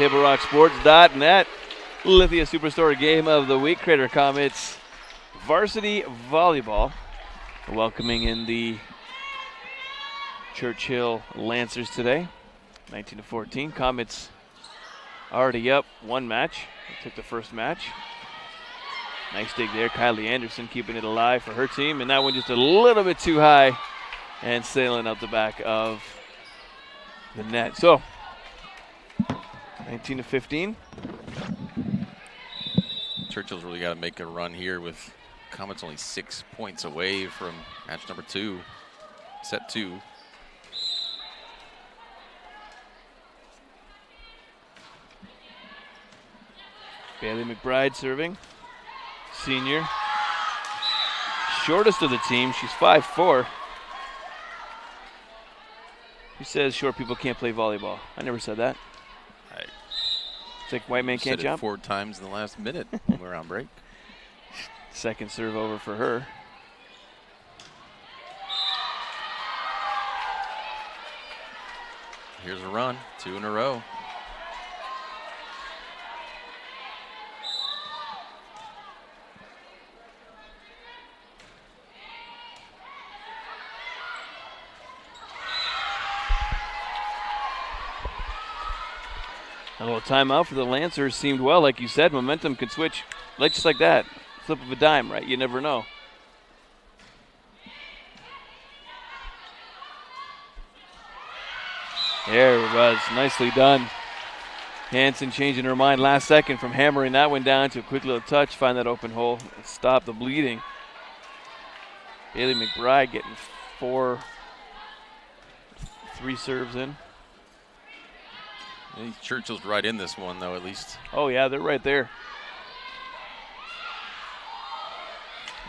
TableRockSports.net. Lithia Superstore Game of the Week. Crater Comets varsity volleyball welcoming in the Churchill Lancers today, 19-14. Comets already up one match. They took the first match. Nice dig there. Kylie Anderson keeping it alive for her team. And that one just a little bit too high and sailing out the back of the net. So, 19-15. Churchill's really got to make a run here with Comets only 6 points away from match number 2, set 2. Bailey McBride serving. Senior. Shortest of the team. She's 5'4". Who says short people can't play volleyball? I never said that. It's like white man can't said it jump. 4 times in the last minute when we were on break. Second serve over for her. Here's a run, 2 in a row. A little timeout for the Lancers seemed well, like you said. Momentum could switch just like that. Flip of a dime, right? You never know. There it was. Nicely done. Hanson changing her mind last second from hammering that one down to a quick little touch, find that open hole, and stop the bleeding. Bailey McBride getting 3 serves in. I think Churchill's right in this one, though, at least. Oh, yeah, they're right there.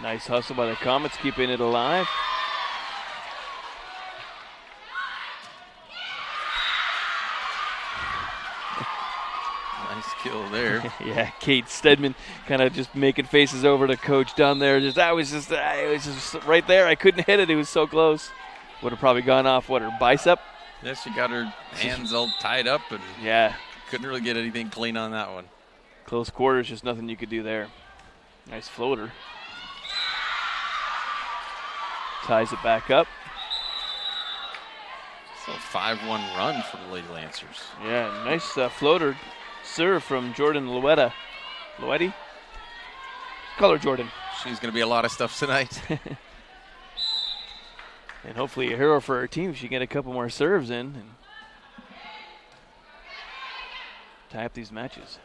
Nice hustle by the Comets, keeping it alive. Nice kill there. Yeah, Kate Stedman kind of just making faces over to coach down there. It was just right there. I couldn't hit it. It was so close. Would have probably gone off, her bicep? Yeah, she got her hands all tied up and couldn't really get anything clean on that one. Close quarters, just nothing you could do there. Nice floater. Ties it back up. So 5-1 run for the Lady Lancers. Yeah, nice floater serve from Jordan Loetti. Call her Jordan. She's going to be a lot of stuff tonight. And hopefully a hero for her team if she can get a couple more serves in and tie up these matches.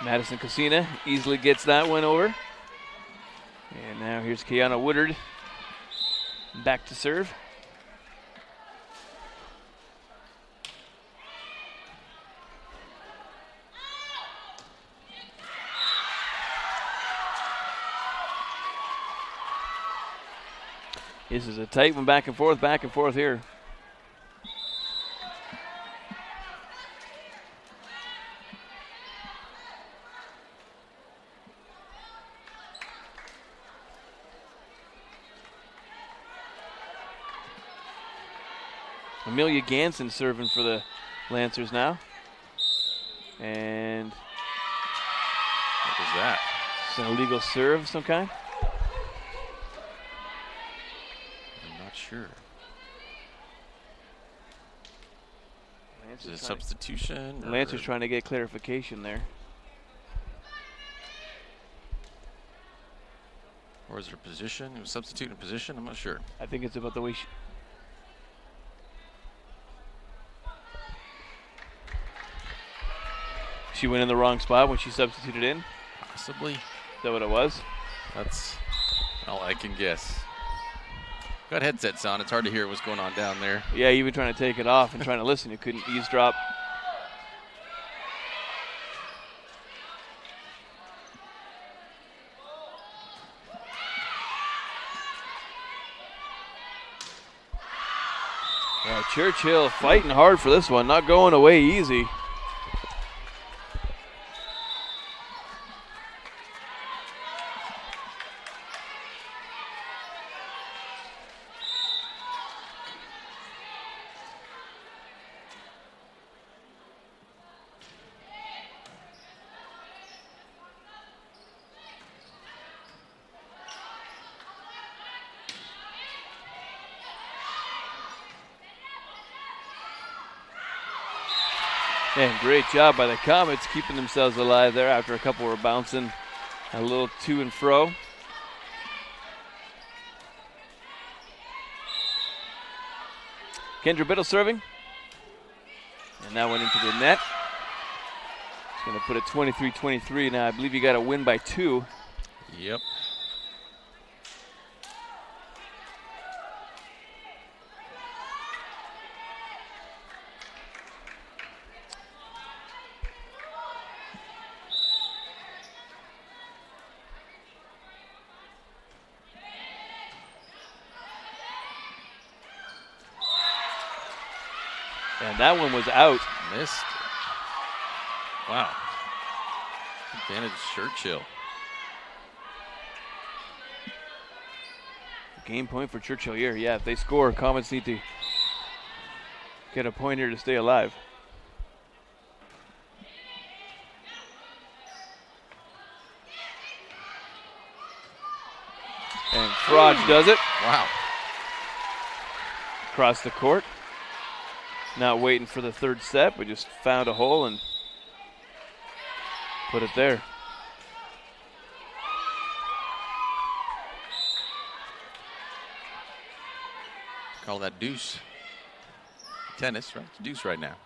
Madison Cosina easily gets that one over. And now here's Kiana Woodard back to serve. This is a tight one, back and forth here. Amelia Ganson serving for the Lancers now. And what was that? It's an illegal serve of some kind. Sure. Is it a substitution? Lancers trying to get clarification there. Or is there a position? It was substitute in position? I'm not sure. I think it's about the way she went in the wrong spot when she substituted in. Possibly. Is that what it was? That's all I can guess. Got headsets on. It's hard to hear what's going on down there. Yeah, even trying to take it off and trying to listen, you couldn't eavesdrop. Yeah, Churchill fighting hard for this one, not going away easy. And great job by the Comets keeping themselves alive there after a couple were bouncing a little to and fro. Kendra Biddle serving. And that went into the net. It's going to put it 23-23. Now I believe you got to win by 2. Yep. And that one was out. Missed. Wow. Advantage Churchill. Game point for Churchill here. Yeah, if they score, Comets need to get a point here to stay alive. And Frauds does it. Wow. Across the court. Not waiting for the third set, but just found a hole and put it there. Call that deuce. Tennis, right? It's deuce right now.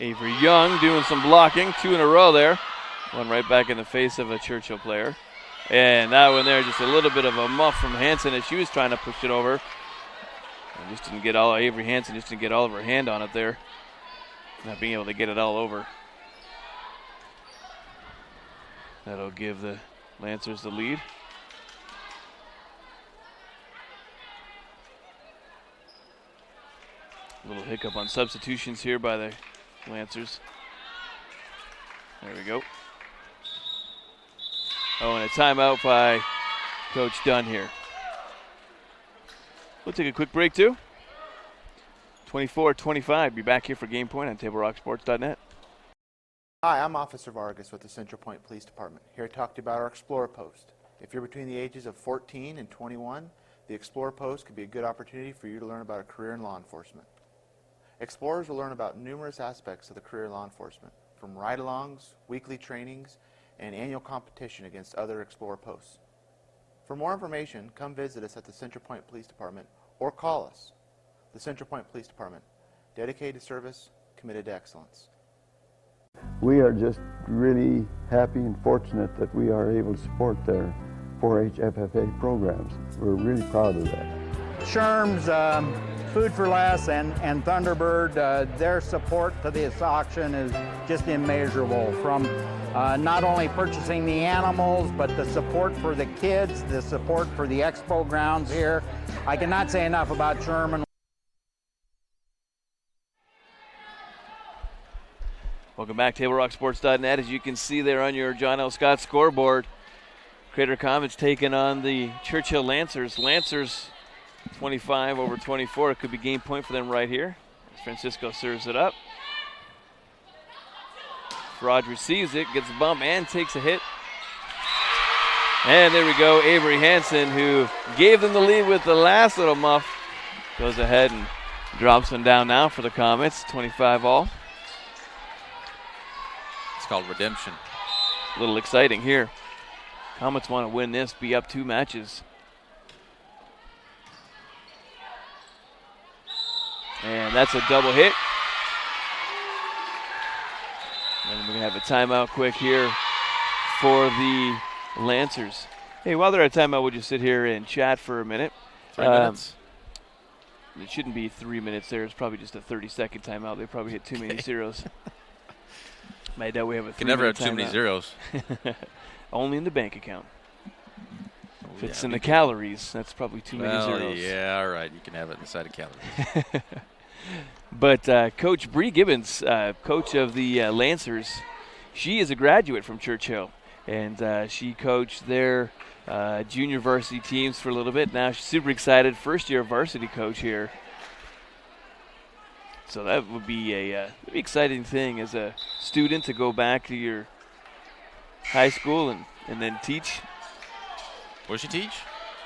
Avery Young doing some blocking. 2 in a row there. One right back in the face of a Churchill player. And that one there, just a little bit of a muff from Hansen as she was trying to push it over. And just didn't get all, Avery Hansen just didn't get all of her hand on it there. Not being able to get it all over. That'll give the Lancers the lead. A little hiccup on substitutions here by the Lancers. There we go. Oh, and a timeout by Coach Dunn here. We'll take a quick break too. 24-25. Be back here for Game Point on TableRockSports.net. Hi, I'm Officer Vargas with the Central Point Police Department, here to talk to you about our Explorer Post. If you're between the ages of 14 and 21, the Explorer Post could be a good opportunity for you to learn about a career in law enforcement. Explorers will learn about numerous aspects of the career law enforcement, from ride-alongs, weekly trainings, and annual competition against other Explorer posts. For more information, come visit us at the Central Point Police Department or call us. The Central Point Police Department, dedicated to service, committed to excellence. We are just really happy and fortunate that we are able to support their 4-H FFA programs. We're really proud of that. Sherm's, Food for Less, and Thunderbird, their support to this auction is just immeasurable. From not only purchasing the animals, but the support for the kids, the support for the expo grounds here. I cannot say enough about Sherman. Welcome back, TableRockSports.net. As you can see there on your John L. Scott scoreboard, Crater Comets taking on the Churchill Lancers. Lancers 25-24. It could be game point for them right here. As Francisco serves it up. Rod receives it, gets a bump, and takes a hit. And there we go. Avery Hansen, who gave them the lead with the last little muff, goes ahead and drops one down now for the Comets. 25-all. It's called redemption. A little exciting here. Comets want to win this, be up 2 matches. And that's a double hit. And we're going to have a timeout quick here for the Lancers. Hey, while they're at timeout, we'll just sit here and chat for a minute. 3 minutes. It shouldn't be 3 minutes there. It's probably just a 30-second timeout. They probably hit too many zeros. I doubt we have a 3-minute Can never have too timeout. many zeros. Only in the bank account. If it's yeah, in the calories, that's probably too many zeros. Yeah, all right. You can have it inside of calories. But Coach Bree Gibbons, coach of the Lancers, she is a graduate from Churchill, and she coached their junior varsity teams for a little bit. Now she's super excited, first-year varsity coach here. So that would be a pretty exciting thing as a student to go back to your high school and then teach. What does she teach?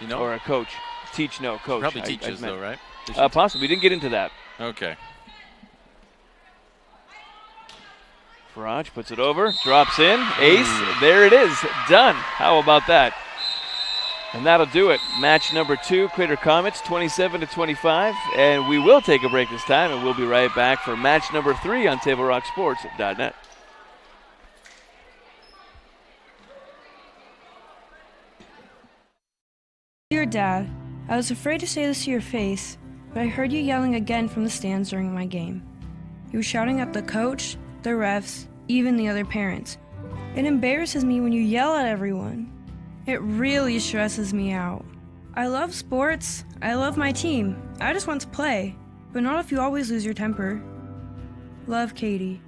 You know? Or a coach. Teach, no, coach. Probably teaches, though, right? Possibly. We didn't get into that. Okay. Faraj puts it over, drops in, ace. There it is. Done. How about that? And that'll do it. Match number 2, Crater Comets, 27-25. And we will take a break this time, and we'll be right back for match number 3 on TableRockSports.net. Dear Dad, I was afraid to say this to your face, but I heard you yelling again from the stands during my game. You were shouting at the coach, the refs, even the other parents. It embarrasses me when you yell at everyone. It really stresses me out. I love sports. I love my team. I just want to play, but not if you always lose your temper. Love, Katie.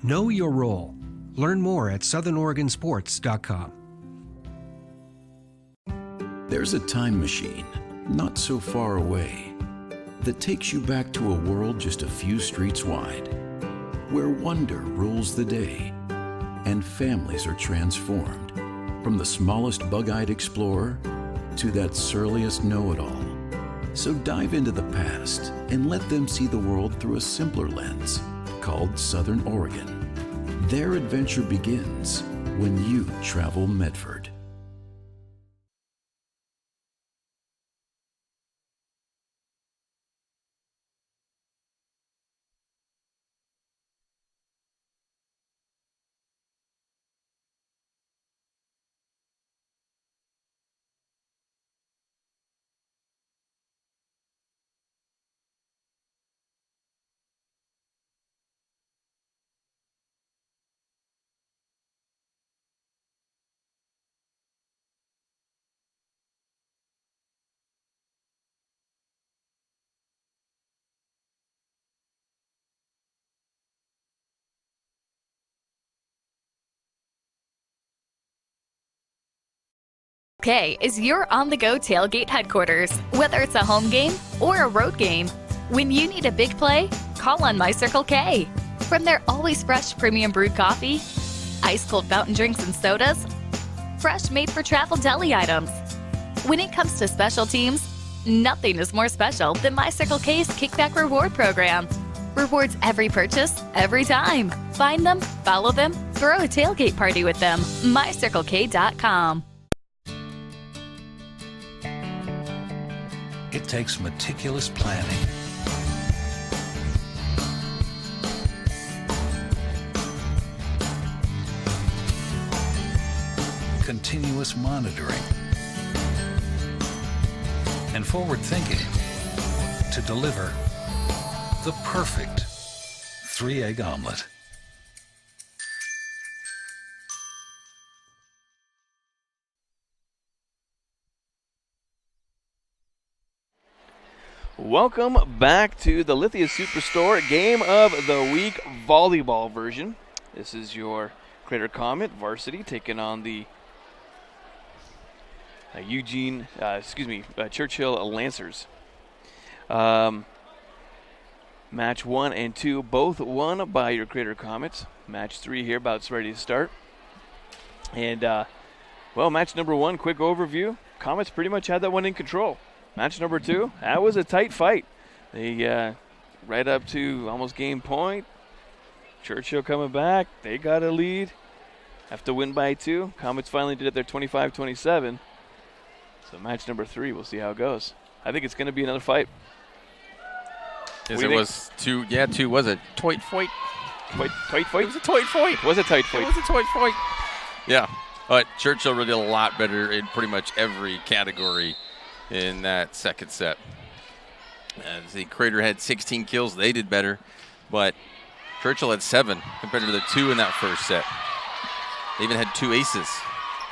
Know your role. Learn more at southernoregonsports.com. There's a time machine, not so far away, that takes you back to a world just a few streets wide, where wonder rules the day and families are transformed. From the smallest bug-eyed explorer to that surliest know-it-all. So dive into the past and let them see the world through a simpler lens called Southern Oregon. Their adventure begins when you travel Medford. K is your on-the-go tailgate headquarters. Whether it's a home game or a road game, when you need a big play, call on My Circle K. From their always fresh premium brewed coffee, ice-cold fountain drinks and sodas, fresh made-for-travel deli items. When it comes to special teams, nothing is more special than My Circle K's Kickback Reward Program. Rewards every purchase, every time. Find them, follow them, throw a tailgate party with them. MyCircleK.com. It takes meticulous planning, continuous monitoring, and forward thinking to deliver the perfect 3-egg omelet. Welcome back to the Lithia Superstore Game of the Week volleyball version. This is your Crater Comet varsity taking on the Churchill Lancers. Match 1 and 2 both won by your Crater Comets. Match 3 here about ready to start. And match number 1, quick overview. Comets pretty much had that one in control. Match number 2, that was a tight fight. They right up to almost game point. Churchill coming back. They got a lead. Have to win by 2. Comets finally did it there 25-27. So match number 3, we'll see how it goes. I think it's going to be another fight. Yes, it was 2. Yeah, 2 was a tight fight. Tight fight? It was a tight fight. It was a tight fight. It was a tight fight. Yeah, but Churchill really did a lot better in pretty much every category in that second set. As the Crater had 16 kills, they did better, but Churchill had 7 compared to the 2 in that first set. They even had 2 aces.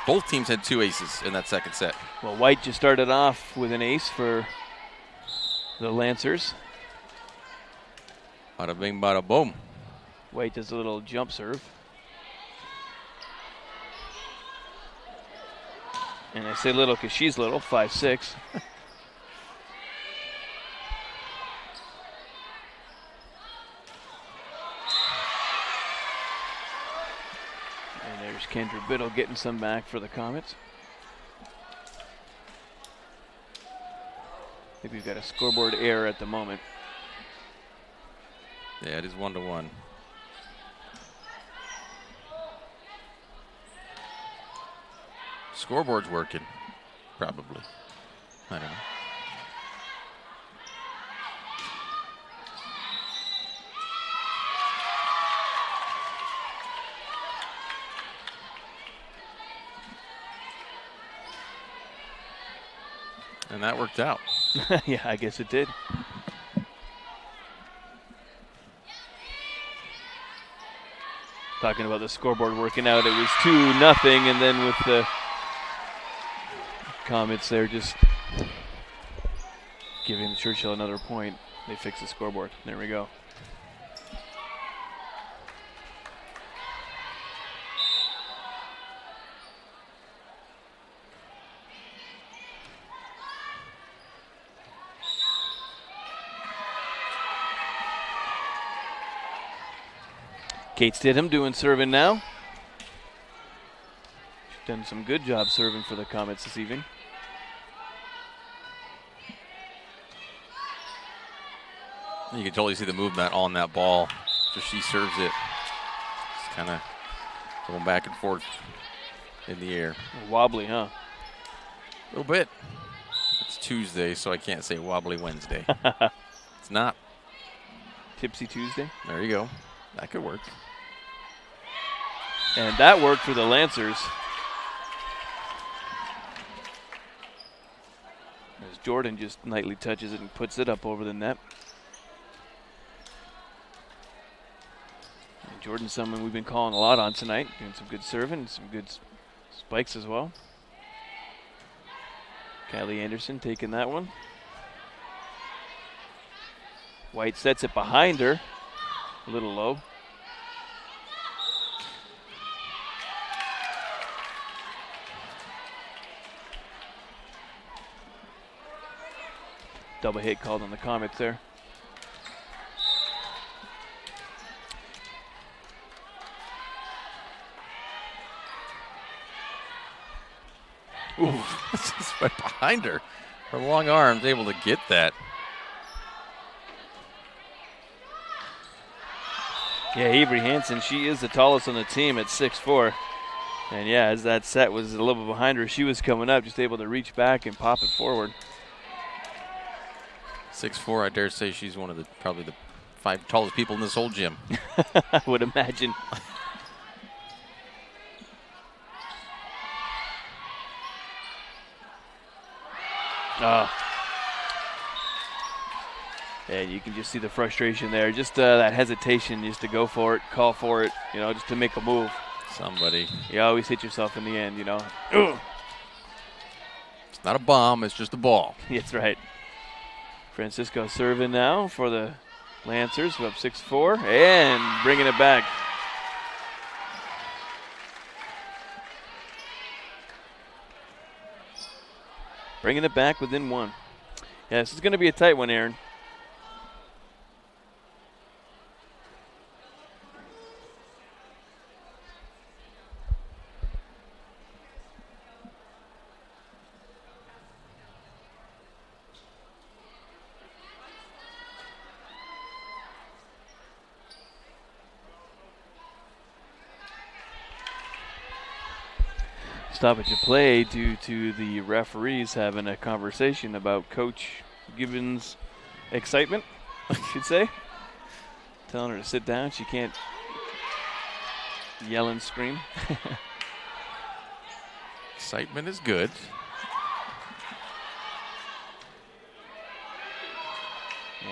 Both teams had 2 aces in that second set. Well, White just started off with an ace for the Lancers. Bada bing, bada boom. White does a little jump serve. And I say little because she's little, 5'6". And there's Kendra Biddle getting some back for the Comets. think we've got a scoreboard error at the moment. Yeah, it is 1-1. Scoreboard's working, probably. I don't know. And that worked out. Yeah, I guess it did. Talking about the scoreboard working out, it was 2-0, and then with the comments there just giving Churchill another point, they fixed the scoreboard. There we go. Kate Stidham doing serving now. She's done some good job serving for the Comets this evening. You can totally see the movement on that ball. Just she serves it. It's kind of going back and forth in the air. Wobbly, huh? A little bit. It's Tuesday, so I can't say wobbly Wednesday. It's not. Tipsy Tuesday? There you go. That could work. And that worked for the Lancers. As Jordan just lightly touches it and puts it up over the net. And Jordan's someone we've been calling a lot on tonight, doing some good serving and some good spikes as well. Kylie Anderson taking that one. White sets it behind her. A little low. Double hit called on the Comets there. Ooh, it's right behind her. Her long arm's able to get that. Yeah, Avery Hansen, she is the tallest on the team at 6'4". And yeah, as that set was a little bit behind her, she was coming up, just able to reach back and pop it forward. 6'4", I dare say she's one of the probably the 5 tallest people in this whole gym. I would imagine. And you can just see the frustration there. Just that hesitation just to go for it, call for it, you know, just to make a move. Somebody. You always hit yourself in the end, you know. It's not a bomb, it's just a ball. That's right. Francisco serving now for the Lancers, who up 6-4, and bringing it back. Bringing it back within one. Yeah, this is going to be a tight one, Aaron. Stoppage of play due to the referees having a conversation about Coach Gibbons' excitement, I should say. Telling her to sit down. She can't yell and scream. Excitement is good.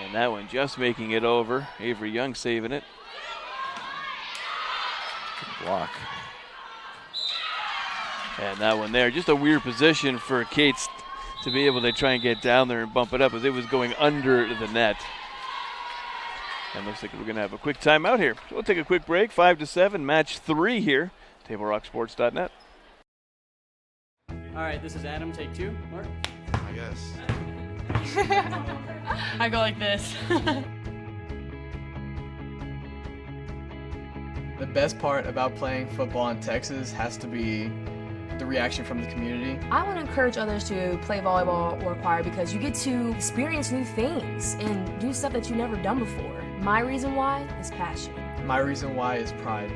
And that one just making it over. Avery Young saving it. Good block. And that one there, just a weird position for Kate to be able to try and get down there and bump it up as it was going under the net. And looks like we're going to have a quick timeout here. So we'll take a quick break, 5-7, match 3 here, TableRockSports.net. All right, this is Adam, take 2. Mark? I guess. I go like this. The best part about playing football in Texas has to be the reaction from the community. I want to encourage others to play volleyball or choir because you get to experience new things and do stuff that you've never done before. My reason why is passion. My reason why is pride.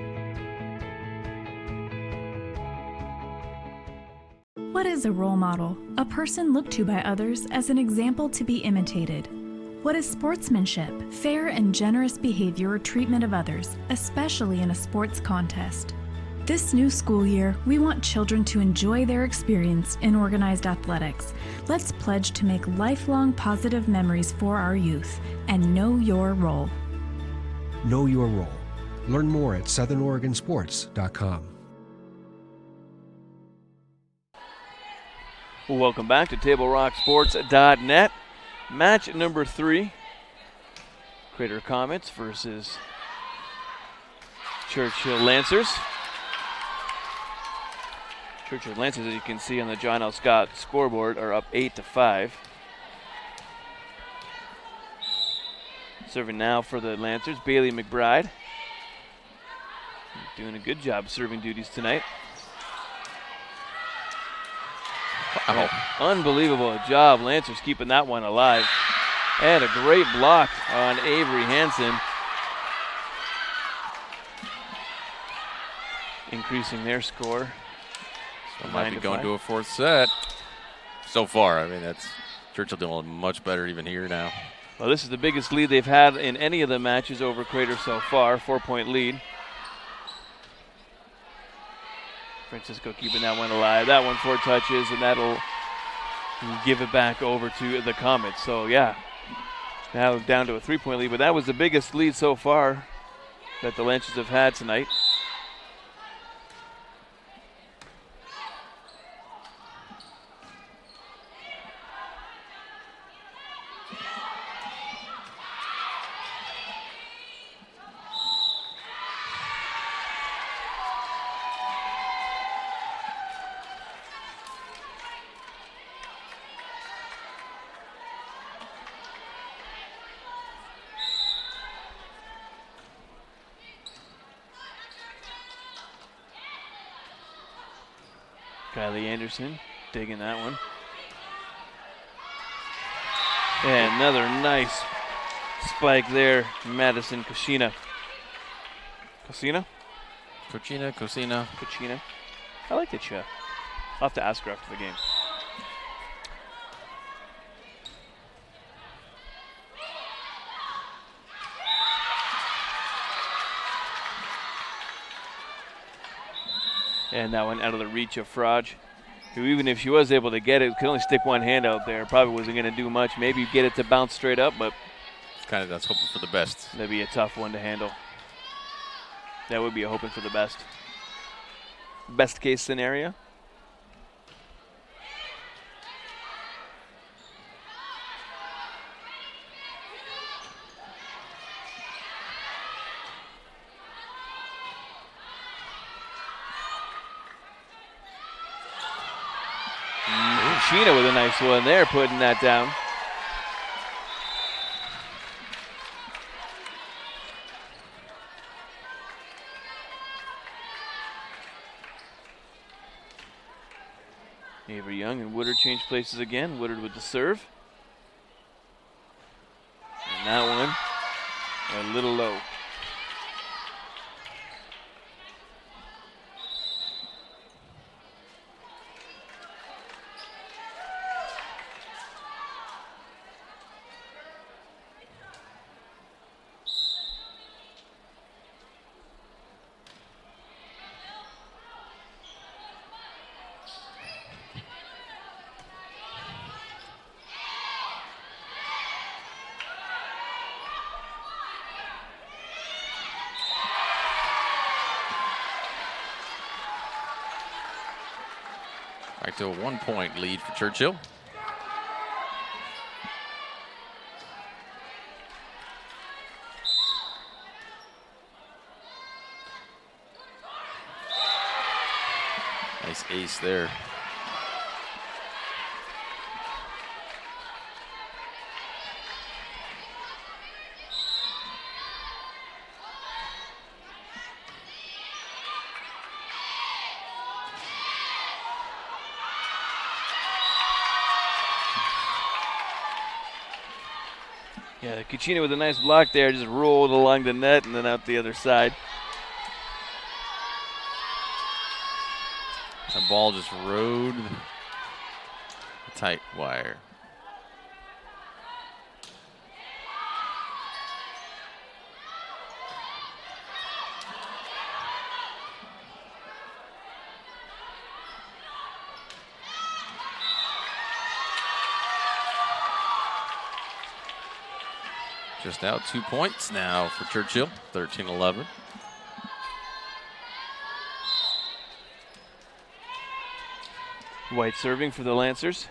What is a role model? A person looked to by others as an example to be imitated. What is sportsmanship? Fair and generous behavior or treatment of others, especially in a sports contest. This new school year, we want children to enjoy their experience in organized athletics. Let's pledge to make lifelong positive memories for our youth and know your role. Know your role. Learn more at southernoregonsports.com. Welcome back to TableRockSports.net. Match number 3. Crater Comets versus Churchill Lancers. Churchill Lancers, as you can see on the John L. Scott scoreboard, are up 8-5. Serving now for the Lancers, Bailey McBride. Doing a good job serving duties tonight. Wow. Unbelievable job. Lancers keeping that one alive. And a great block on Avery Hansen. Increasing their score. So might be going to a 4th set. So far, I mean, that's Churchill doing much better even here now. Well, this is the biggest lead they've had in any of the matches over Crater so far. 4-point lead. Francisco keeping that one alive. That one 4 touches, and that'll give it back over to the Comets. So, yeah, now down to a 3-point lead. But that was the biggest lead so far that the Lancers have had tonight. Kylie Anderson digging that one. And another nice spike there, Madison Kocina. Kocina? Kocina. I like the Cha. I'll have to ask her after the game. And that one out of the reach of Frage, who even if she was able to get it, could only stick one hand out there. Probably wasn't going to do much. Maybe get it to bounce straight up, but That's hoping for the best. That'd be a tough one to handle. That would be a hoping for the best. Best case scenario. Sheena with a nice one there, putting that down. Avery Young and Woodard change places again. Woodard with the serve. And that one a little low. Back to a 1-point lead for Churchill. Nice ace there. Yeah, Cucina with a nice block there, just rolled along the net and then out the other side. The ball just rode the tight wire. Just out 2 points now for Churchill, 13-11. White serving for the Lancers.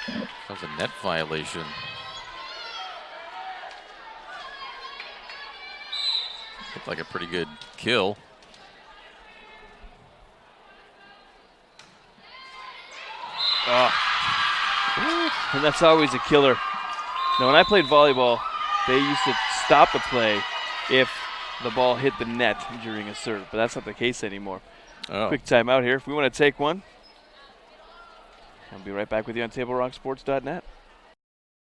That was a net violation. Looked like a pretty good kill. And that's always a killer. Now, when I played volleyball, they used to stop the play if the ball hit the net during a serve, but that's not the case anymore. Oh. Quick timeout here. If we want to take one, I'll be right back with you on TableRockSports.net.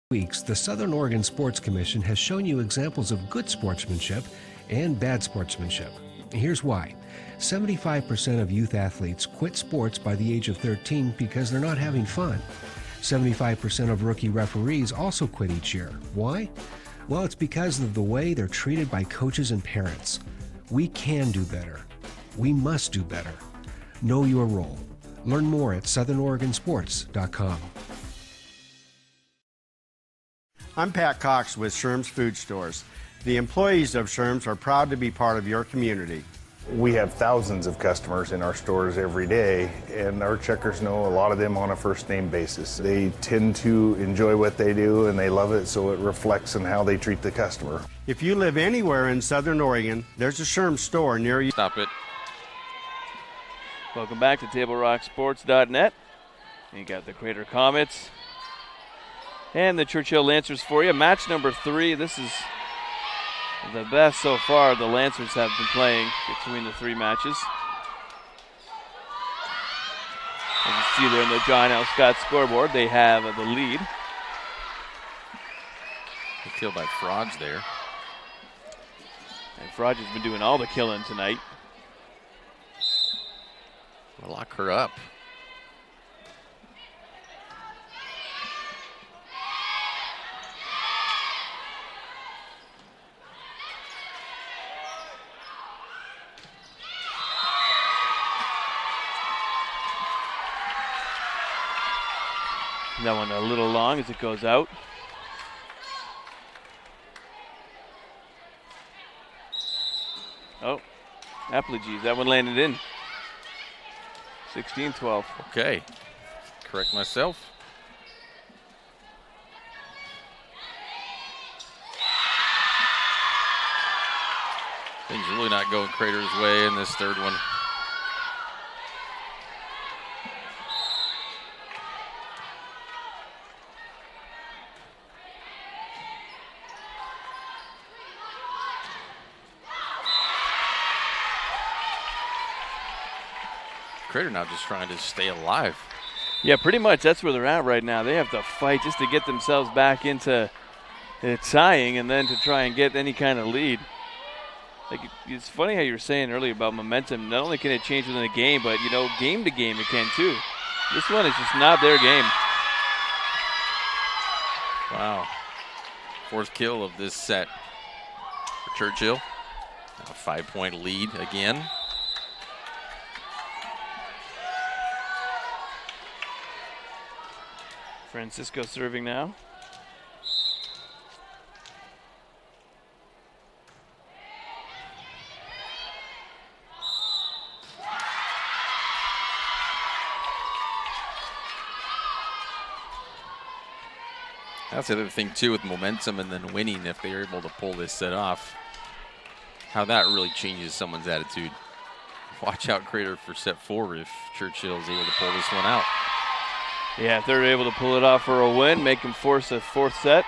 Weeks, the Southern Oregon Sports Commission has shown you examples of good sportsmanship and bad sportsmanship. Here's why. 75% of youth athletes quit sports by the age of 13 because they're not having fun. 75% of rookie referees also quit each year. Why? Well, it's because of the way they're treated by coaches and parents. We can do better. We must do better. Know your role. Learn more at southernoregonsports.com. I'm Pat Cox with Sherm's Food Stores. The employees of Sherm's are proud to be part of your community. We have thousands of customers in our stores every day, and our checkers know a lot of them on a first-name basis. They tend to enjoy what they do, and they love it, so it reflects in how they treat the customer. If you live anywhere in Southern Oregon, there's a Sherm's store near you. Stop it. Welcome back to TableRockSports.net. You got the Crater Comets and the Churchill Lancers for you. Match number 3. This is the best so far the Lancers have been playing between the 3 matches. As you see there in the John L. Scott scoreboard, they have the lead. Good kill by Frogs there. And Frog has been doing all the killing tonight. Lock her up. That one a little long as it goes out. Oh, Applegees, that one landed in. 16-12. Okay, correct myself. Things really not going Crater's way in this third one. Crater now just trying to stay alive. Yeah, pretty much that's where they're at right now. They have to fight just to get themselves back into tying and then to try and get any kind of lead. Like, it's funny how you were saying earlier about momentum. Not only can it change within a game, but, you know, game to game it can too. This one is just not their game. Wow. 4th kill of this set for Churchill. Now a 5-point lead again. Francisco serving now. That's the other thing too with momentum and then winning, if they're able to pull this set off, how that really changes someone's attitude. Watch out, Crater, for set 4 if Churchill is able to pull this one out. Yeah, if they're able to pull it off for a win, make them force a 4th set.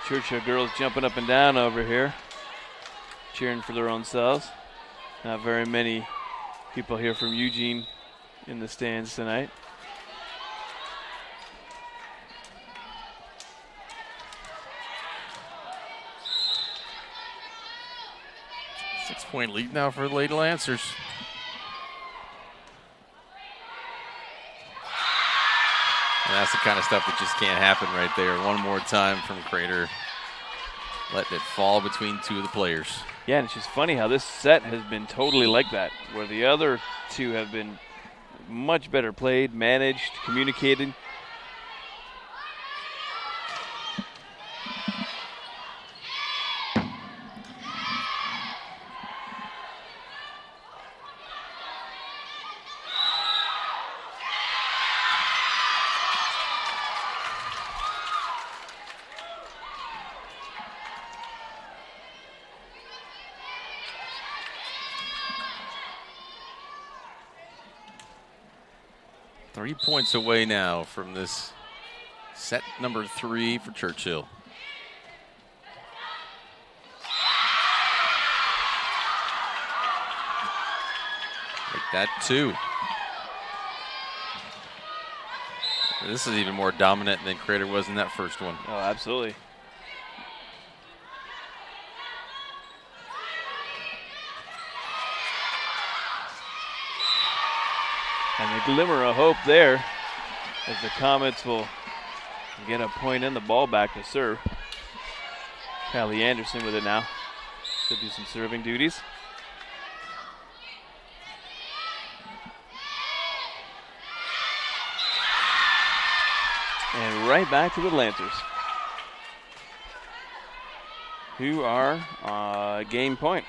Churchill girls jumping up and down over here, cheering for their own selves. Not very many people here from Eugene in the stands tonight. Six-point lead now for the Lady Lancers. And that's the kind of stuff that just can't happen right there. One more time from Crater, letting it fall between two of the players. Yeah, and it's just funny how this set has been totally like that, where the other two have been much better played, managed, communicated. .3 points away now from this set number 3 for Churchill. Like that too. This is even more dominant than Crater was in that first one. Oh, absolutely. And a glimmer of hope there as the Comets will get a point and the ball back to serve. Callie Anderson with it now. Should do some serving duties. And right back to the Lancers, who are game point.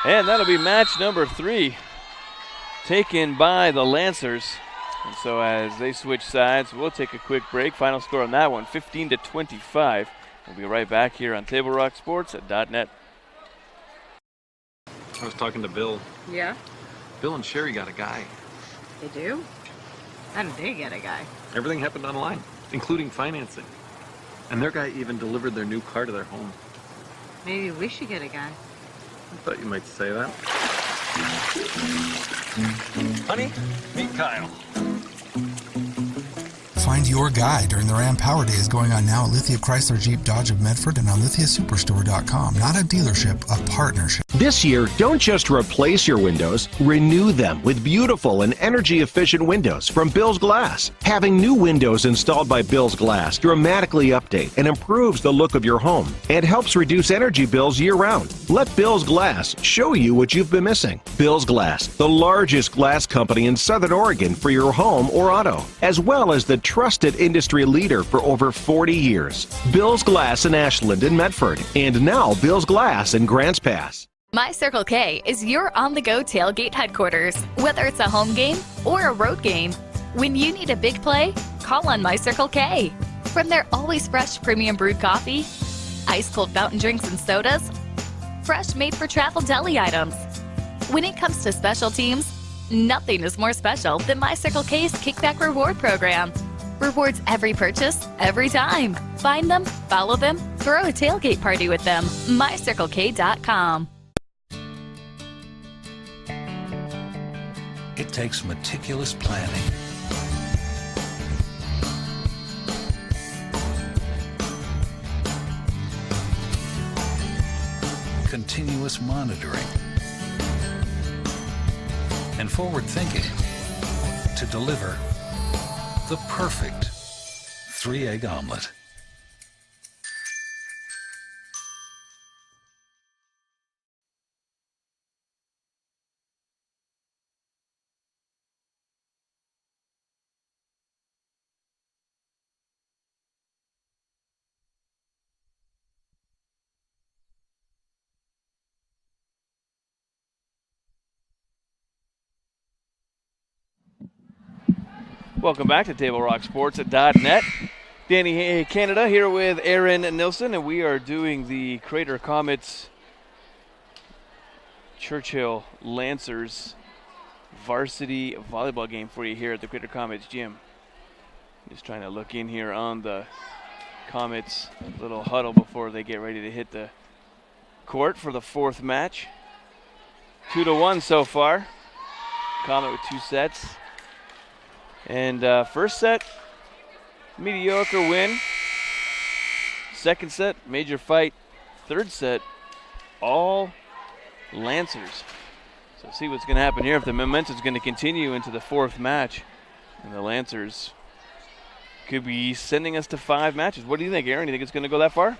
And that'll be match number 3 taken by the Lancers. And so as they switch sides, we'll take a quick break. Final score on that one, 15-25. We'll be right back here on Table Rock Sports at .net. I was talking to Bill. Yeah? Bill and Sherry got a guy. They do? How did they get a guy? Everything happened online, including financing. And their guy even delivered their new car to their home. Maybe we should get a guy. I thought you might say that. Honey, meet Kyle. Find your guy during the Ram Power Days going on now at Lithia Chrysler Jeep Dodge of Medford and on lithiasuperstore.com. Not a dealership, a partnership. This year, don't just replace your windows, renew them with beautiful and energy-efficient windows from Bill's Glass. Having new windows installed by Bill's Glass dramatically update and improves the look of your home and helps reduce energy bills year-round. Let Bill's Glass show you what you've been missing. Bill's Glass, the largest glass company in Southern Oregon for your home or auto, as well as the trusted industry leader for over 40 years. Bill's Glass in Ashland and Medford, and now Bill's Glass in Grants Pass. My Circle K is your on-the-go tailgate headquarters. Whether it's a home game or a road game, when you need a big play, call on My Circle K. From their always fresh premium brewed coffee, ice-cold fountain drinks and sodas, fresh made-for-travel deli items. When it comes to special teams, nothing is more special than My Circle K's Kickback Reward Program. Rewards every purchase, every time. Find them, follow them, throw a tailgate party with them. MyCircleK.com. It takes meticulous planning, continuous monitoring, and forward thinking to deliver the perfect 3-egg omelet. Welcome back to TableRockSports.net. Danny Canada here with Aaron Nilsson, and we are doing the Crater Comets Churchill Lancers varsity volleyball game for you here at the Crater Comets gym. Just trying to look in here on the Comets little huddle before they get ready to hit the court for the fourth match. 2-1 so far. Comet with 2 sets. And first set, mediocre win. Second set, major fight. Third set, all Lancers. So see what's going to happen here if the momentum is going to continue into the fourth match. And the Lancers could be sending us to 5 matches. What do you think, Aaron? Do you think it's going to go that far?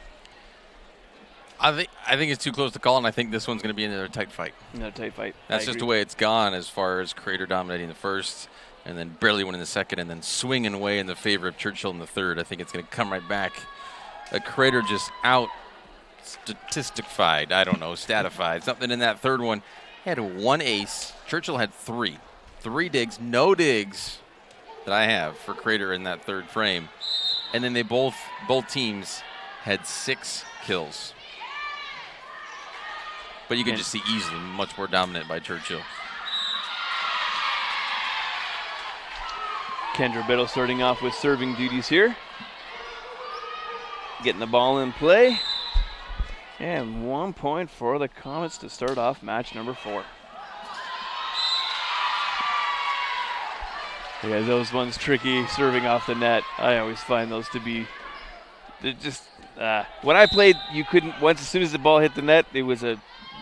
I think it's too close to call, and I think this one's going to be another tight fight. Another tight fight. That's just the way it's gone as far as Crater dominating the first and then barely winning the second and then swinging away in the favor of Churchill in the third. I think it's going to come right back. Crater just out statistified, statified. Something in that third one. Had 1 ace. Churchill had 3. 3 digs, no digs that I have for Crater in that third frame. And then they both teams had 6 kills. But you can just see easily much more dominant by Churchill. Kendra Biddle starting off with serving duties here. Getting the ball in play. And 1 point for the Comets to start off match number 4. Yeah, those ones tricky serving off the net. I always find those to be just when I played, you couldn't, once as soon as the ball hit the net, it was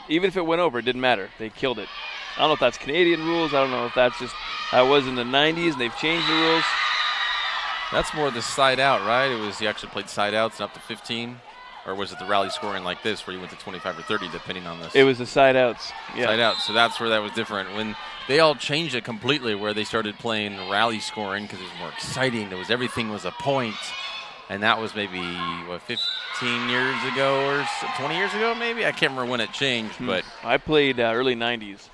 even if it went over, it didn't matter. They killed it. I don't know if that's Canadian rules. I don't know if that's just how it was in the 90s and they've changed the rules. That's more the side out, right? It was you actually played side outs and up to 15? Or was it the rally scoring like this where you went to 25 or 30 depending on this? It was the side outs. Yeah. Side outs. So that's where that was different. When they all changed it completely where they started playing rally scoring because it was more exciting. Everything was a point. And that was maybe, 15 years ago or 20 years ago maybe? I can't remember when it changed, but I played early 90s.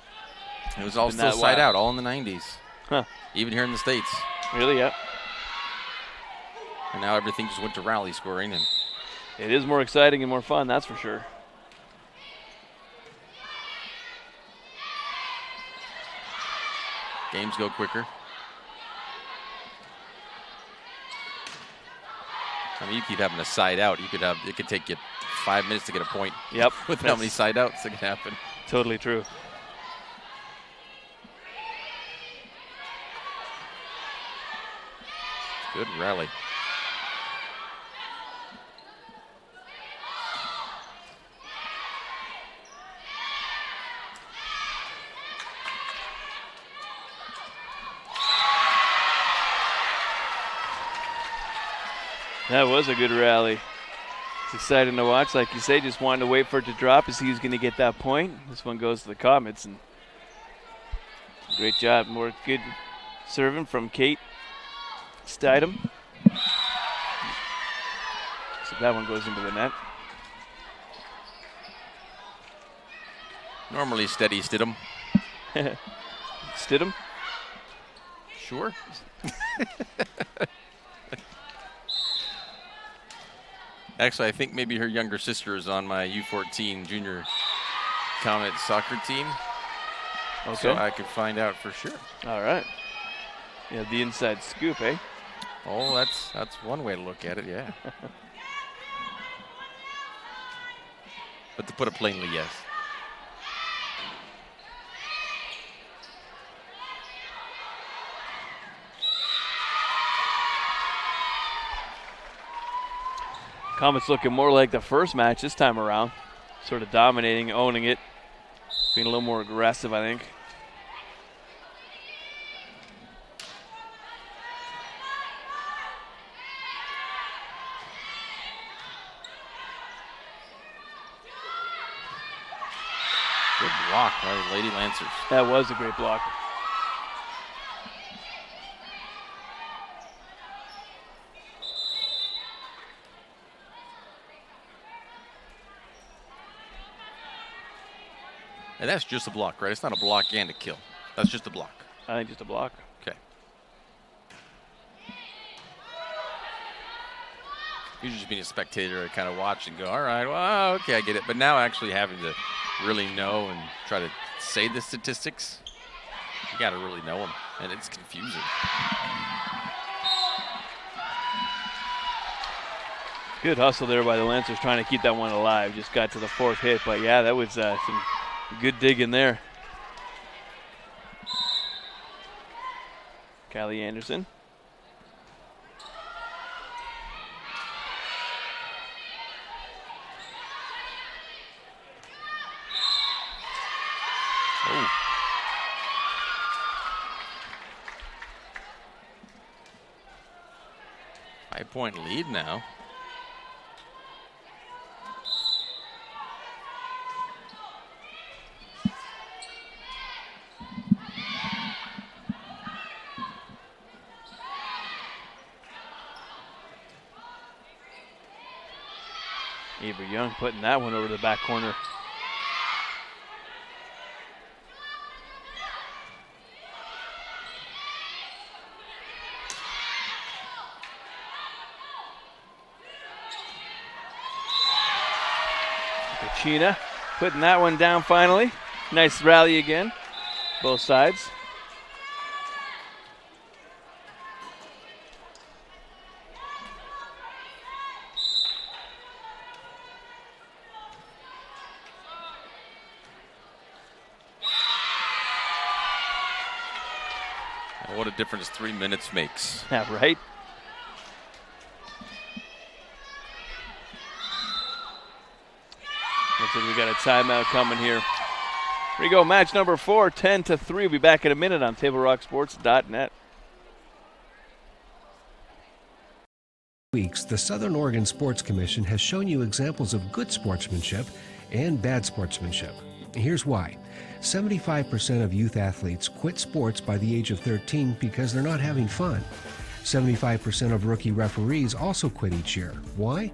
It was all still side out, all in the 90s. Huh. Even here in the States. Really? Yep. And now everything just went to rally scoring. And it is more exciting and more fun, that's for sure. Games go quicker. I mean, you keep having a side out. It could take you 5 minutes to get a point. Yep. With how many side outs that can happen. Totally true. Good rally. That was a good rally. It's exciting to watch. Like you say, just wanted to wait for it to drop to see who's going to get that point. This one goes to the Comets. And great job. More good serving from Kate Stidham. So that one goes into the net. Normally steady Stidham. Stidham? Sure. Actually, I think maybe her younger sister is on my U14 junior Comet soccer team. Okay. So I could find out for sure. All right. Yeah, the inside scoop, eh? Oh, that's one way to look at it, yeah. But to put it plainly, yes. Comets looking more like the first match this time around. Sort of dominating, owning it. Being a little more aggressive, I think. Good block by Lady Lancers. That was a great block. And that's just a block, right? It's not a block and a kill. That's just a block. I think just a block. Okay. Usually just being a spectator, I kind of watch and go, all right, well, okay, I get it. But now actually having to really know and try to say the statistics, you got to really know them, and it's confusing. Good hustle there by the Lancers trying to keep that one alive. Just got to the fourth hit, but yeah, that was some good digging there. Callie Anderson. Oh. Five-point lead now. Ava Young putting that one over the back corner. Kachina putting that one down finally. Nice rally again, both sides. What a difference 3 minutes makes. Yeah, right? Looks like we got a timeout coming here. Here we go, match number 4, 10-3. We'll be back in a minute on TableRockSports.net. Weeks, the Southern Oregon Sports Commission has shown you examples of good sportsmanship and bad sportsmanship. Here's why. 75% of youth athletes quit sports by the age of 13 because they're not having fun. 75% of rookie referees also quit each year. Why?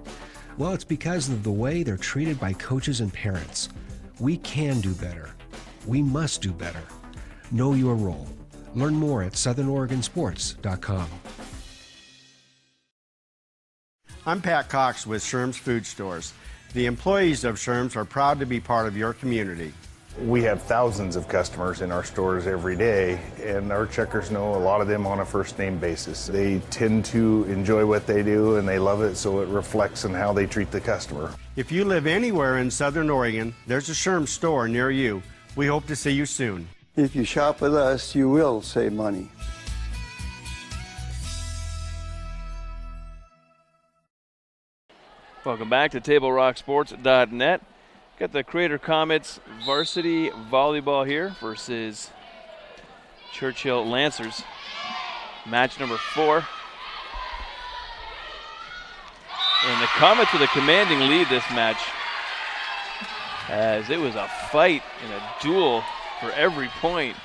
Well, it's because of the way they're treated by coaches and parents. We can do better. We must do better. Know your role. Learn more at southernoregonsports.com. I'm Pat Cox with Sherm's Food Stores. The employees of Sherm's are proud to be part of your community. We have thousands of customers in our stores every day, and our checkers know a lot of them on a first name basis. They tend to enjoy what they do and they love it, so it reflects in how they treat the customer. If you live anywhere in Southern Oregon, there's a Sherm's store near you. We hope to see you soon. If you shop with us, you will save money. Welcome back to TableRockSports.net. Got the Crater Comets varsity volleyball here versus Churchill Lancers. Match number 4. And the Comets with a commanding lead this match, as it was a fight and a duel for every point.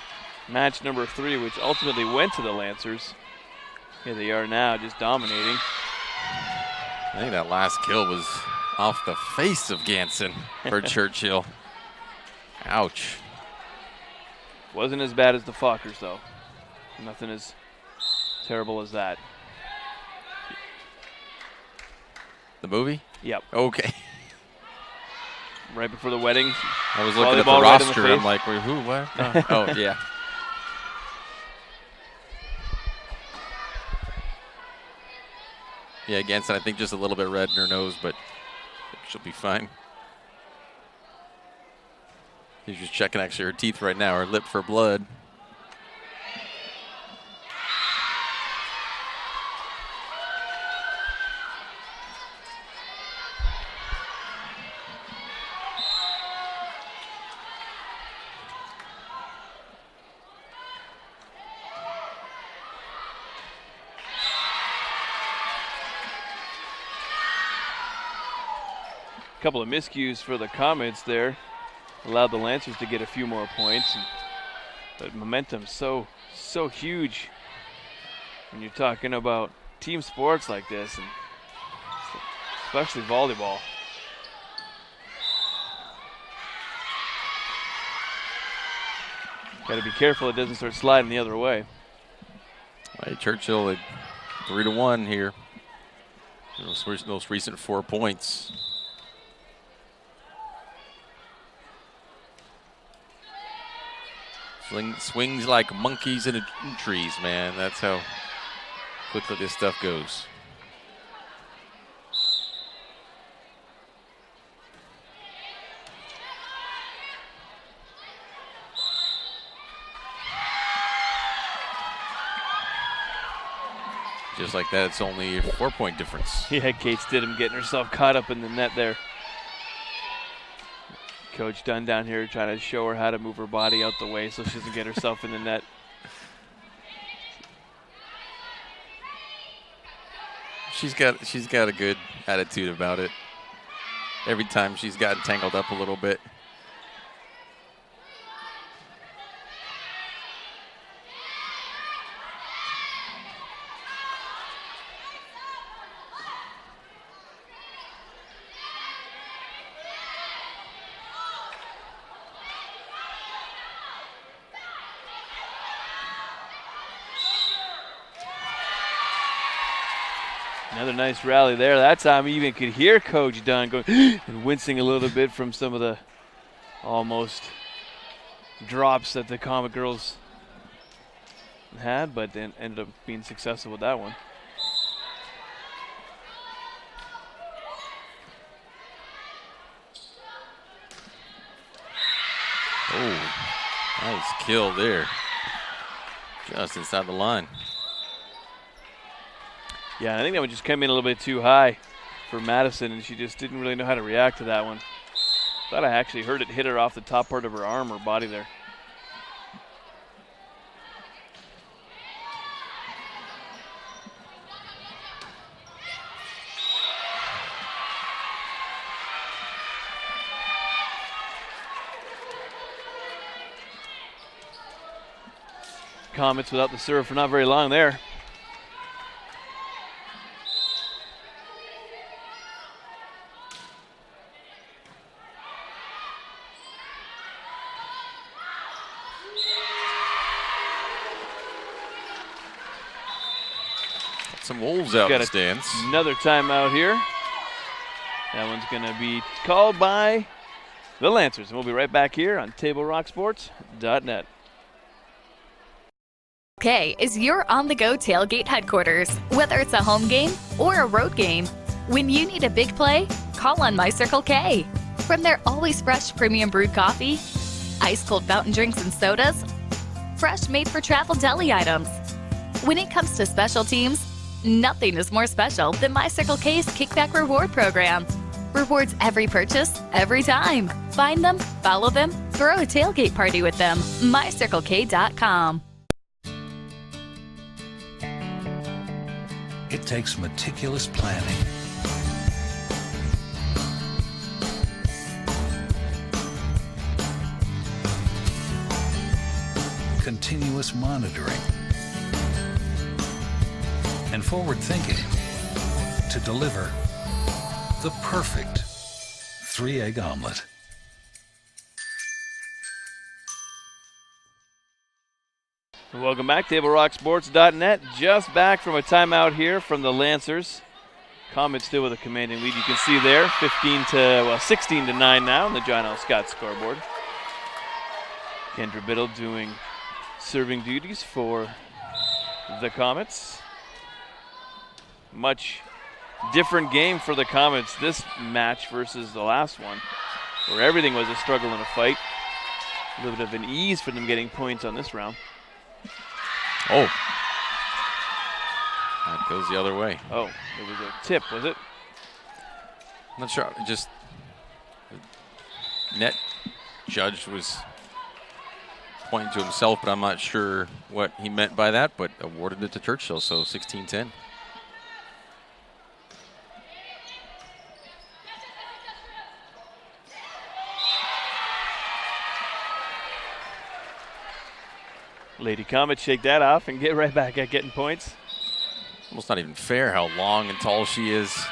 Match number 3, which ultimately went to the Lancers. Here they are now, just dominating. I think that last kill was off the face of Ganson for Churchill. Ouch. Wasn't as bad as the Fockers, though. Nothing as terrible as that. The movie? Yep. Okay. Right before the wedding. I was looking at the roster. Right, I'm like, who, what? Oh, yeah. Yeah, Ganson, I think just a little bit red in her nose, but she'll be fine. She's just checking actually her teeth right now, her lip for blood. Couple of miscues for the Comets there. Allowed the Lancers to get a few more points. But momentum's so huge when you're talking about team sports like this, and especially volleyball. Got to be careful it doesn't start sliding the other way. Hey, Churchill at 3-1 here. Those recent 4 points. Swings like monkeys in trees, man. That's how quickly this stuff goes. Just like that, it's only a 4-point difference. Yeah, Kate Stidham getting herself caught up in the net there. Coach Dunn down here trying to show her how to move her body out the way so she doesn't get herself in the net. She's got a good attitude about it. Every time she's gotten tangled up a little bit. Another nice rally there. That time you even could hear Coach Dunn going and wincing a little bit from some of the almost drops that the Comet girls had, but then ended up being successful with that one. Oh, nice kill there. Just inside the line. Yeah, I think that one just came in a little bit too high for Madison, and she just didn't really know how to react to that one. Thought I actually heard it hit her off the top part of her arm or body there. Comets without the serve for not very long there. Some Wolves out in the stands. Another timeout here. That one's going to be called by the Lancers. And we'll be right back here on TableRockSports.net. Okay, is your on-the-go tailgate headquarters. Whether it's a home game or a road game, when you need a big play, call on My Circle K. From their always fresh premium brewed coffee, ice-cold fountain drinks and sodas, fresh made-for-travel deli items. When it comes to special teams, nothing is more special than My Circle K's Kickback Reward Program. Rewards every purchase, every time. Find them, follow them, throw a tailgate party with them. MyCircleK.com. It takes meticulous planning, continuous monitoring, and forward thinking to deliver the perfect 3-egg omelet. Welcome back, TableRockSports.net. Just back from a timeout here from the Lancers. Comets still with a commanding lead. You can see there, 16 to 9 now on the John L. Scott scoreboard. Kendra Biddle doing serving duties for the Comets. Much different game for the Comets this match versus the last one, where everything was a struggle and a fight. A little bit of an ease for them getting points on this round. Oh. That goes the other way. Oh, it was a tip, was it? I'm not sure. Just net judge was pointing to himself, but I'm not sure what he meant by that, but awarded it to Churchill, so 16-10. Lady Comets shake that off and get right back at getting points. Almost not even fair how long and tall she is.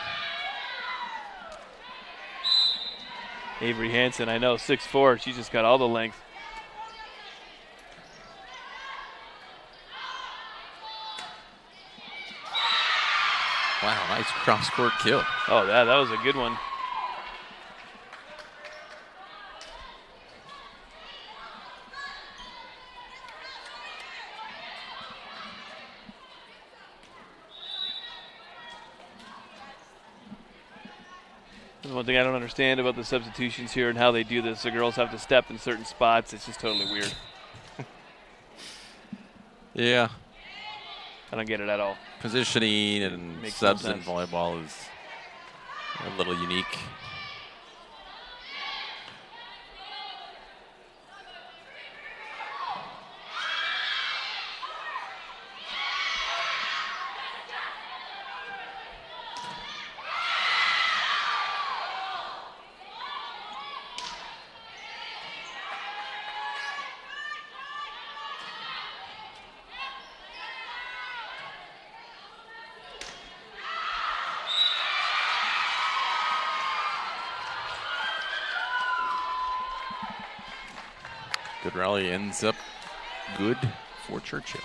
Avery Hansen, I know, 6'4". She's just got all the length. Wow, nice cross-court kill. Oh, that was a good one. One thing I don't understand about the substitutions here and how they do this, the girls have to step in certain spots. It's just totally weird. Yeah. I don't get it at all. Positioning and Makes subs no in sense. volleyball is a little unique. Good rally ends up good for Churchill.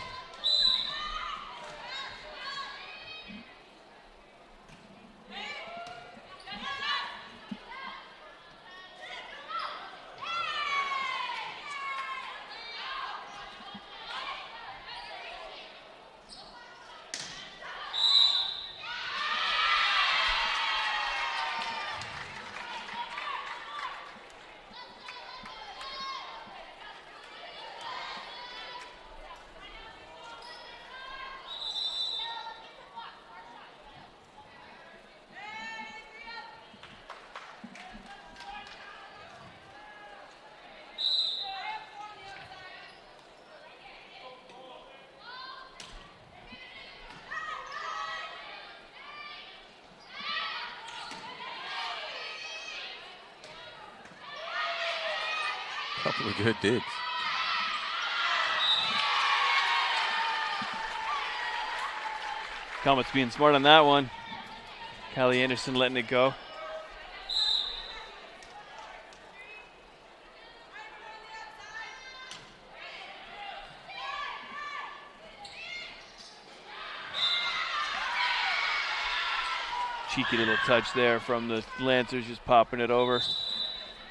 Couple of good digs. Comets being smart on that one. Callie Anderson letting it go. Cheeky little touch there from the Lancers, just popping it over.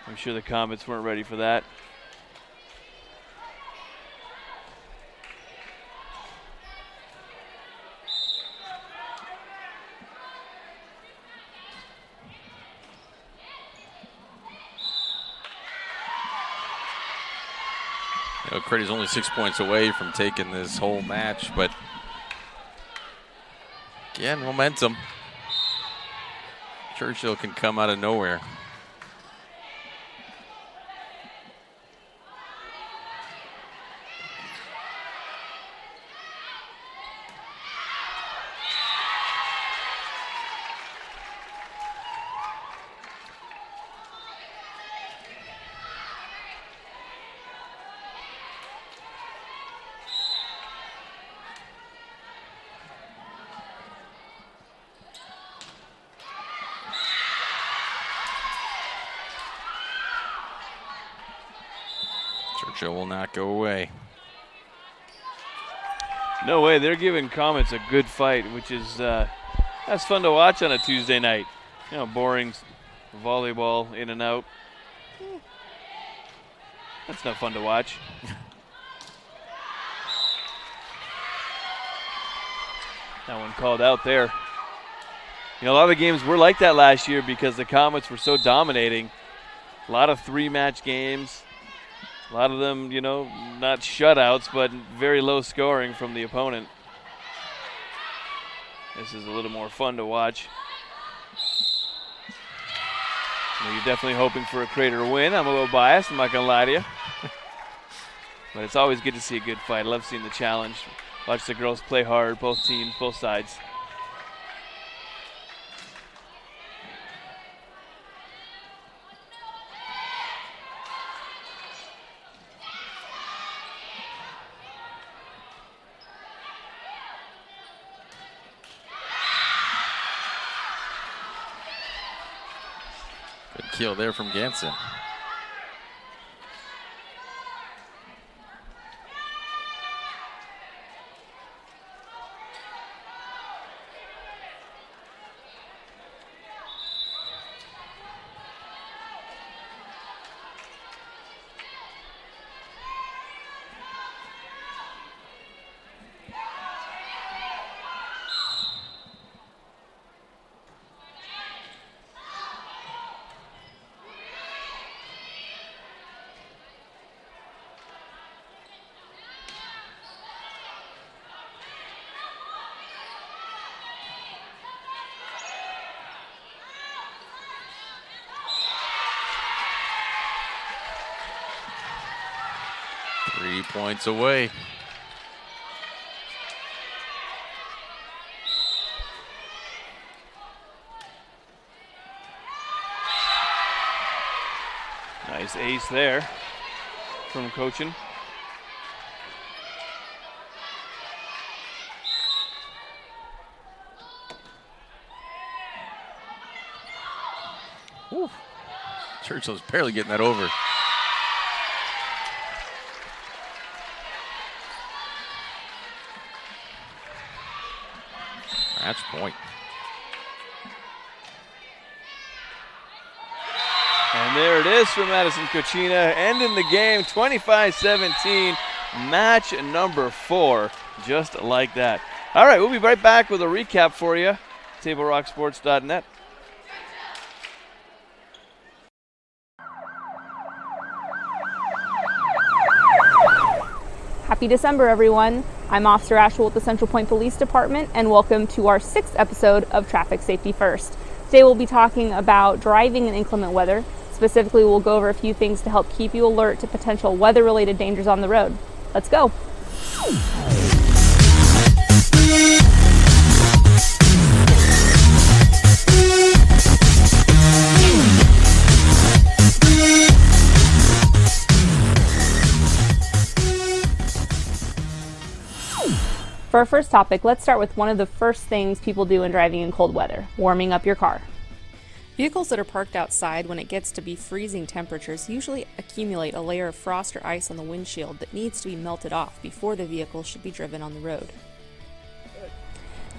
I'm sure the Comets weren't ready for that. Crady's only 6 points away from taking this whole match, but again, momentum. Churchill can come out of nowhere. Churchill will not go away. No way, they're giving Comets a good fight, which is that's fun to watch on a Tuesday night. You know, boring volleyball in and out. That's not fun to watch. That one called out there. You know, a lot of the games were like that last year because the Comets were so dominating. A lot of three-match games. A lot of them, you know, not shutouts, but very low scoring from the opponent. This is a little more fun to watch. Well, you're definitely hoping for a Crater win. I'm a little biased, I'm not going to lie to you. But it's always good to see a good fight. I love seeing the challenge. Watch the girls play hard, both teams, both sides. Good kill there from Ganson. 3 points away. Nice ace there from Cochin. Whew. Churchill's barely getting that over. Match point. And there it is for Madison Cochina, ending the game 25-17, match number 4, just like that. All right, we'll be right back with a recap for you. TableRockSports.net. Happy December, everyone. I'm Officer Ashwell with the Central Point Police Department, and welcome to our 6th episode of Traffic Safety First. Today we'll be talking about driving in inclement weather. Specifically, we'll go over a few things to help keep you alert to potential weather-related dangers on the road. Let's go. For our first topic, let's start with one of the first things people do when driving in cold weather, warming up your car. Vehicles that are parked outside when it gets to be freezing temperatures usually accumulate a layer of frost or ice on the windshield that needs to be melted off before the vehicle should be driven on the road.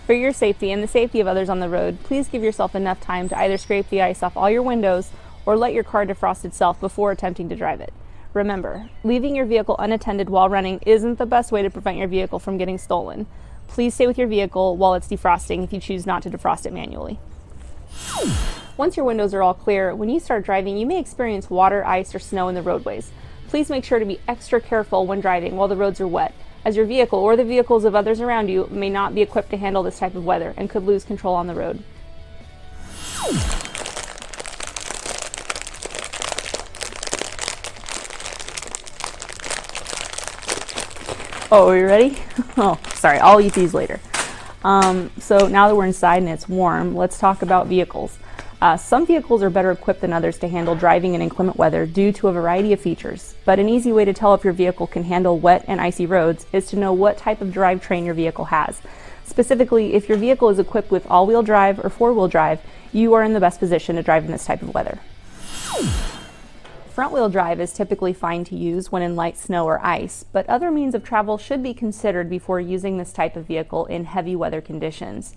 For your safety and the safety of others on the road, please give yourself enough time to either scrape the ice off all your windows or let your car defrost itself before attempting to drive it. Remember, leaving your vehicle unattended while running isn't the best way to prevent your vehicle from getting stolen. Please stay with your vehicle while it's defrosting if you choose not to defrost it manually. Once your windows are all clear, when you start driving, you may experience water, ice, or snow in the roadways. Please make sure to be extra careful when driving while the roads are wet, as your vehicle or the vehicles of others around you may not be equipped to handle this type of weather and could lose control on the road. Oh, are you ready? Oh, sorry, I'll eat these later. So now that we're inside and it's warm, let's talk about vehicles. Some vehicles are better equipped than others to handle driving in inclement weather due to a variety of features, but an easy way to tell if your vehicle can handle wet and icy roads is to know what type of drivetrain your vehicle has. Specifically, if your vehicle is equipped with all-wheel drive or four-wheel drive, you are in the best position to drive in this type of weather. Front-wheel drive is typically fine to use when in light snow or ice, but other means of travel should be considered before using this type of vehicle in heavy weather conditions.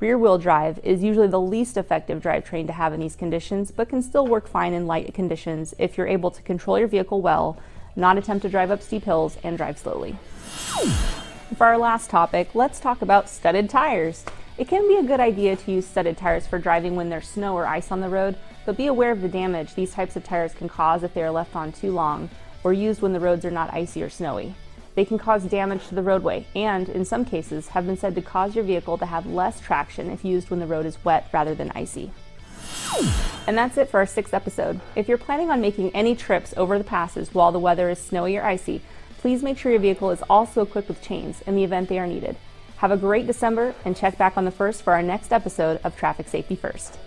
Rear-wheel drive is usually the least effective drivetrain to have in these conditions, but can still work fine in light conditions if you're able to control your vehicle well, not attempt to drive up steep hills, and drive slowly. For our last topic, let's talk about studded tires. It can be a good idea to use studded tires for driving when there's snow or ice on the road, but be aware of the damage these types of tires can cause if they are left on too long or used when the roads are not icy or snowy. They can cause damage to the roadway and, in some cases, have been said to cause your vehicle to have less traction if used when the road is wet rather than icy. And that's it for our 6th episode. If you're planning on making any trips over the passes while the weather is snowy or icy, please make sure your vehicle is also equipped with chains in the event they are needed. Have a great December and check back on the 1st for our next episode of Traffic Safety First.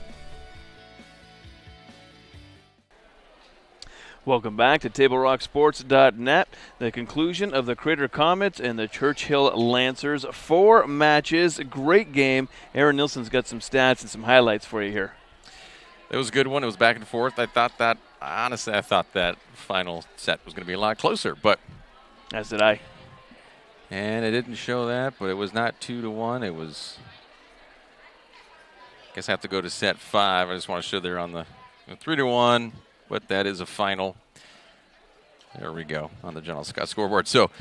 Welcome back to TableRockSports.net. The conclusion of the Crater Comets and the Churchill Lancers. 4 matches, great game. Aaron Nilsson's got some stats and some highlights for you here. It was a good one. It was back and forth. Honestly, I thought that final set was going to be a lot closer, but as did I. And it didn't show that, but it was not 2-1. It was, I guess I have to go to set 5. I just want to show there on the 3-1. But that is a final. There we go on the General Scott scoreboard. So,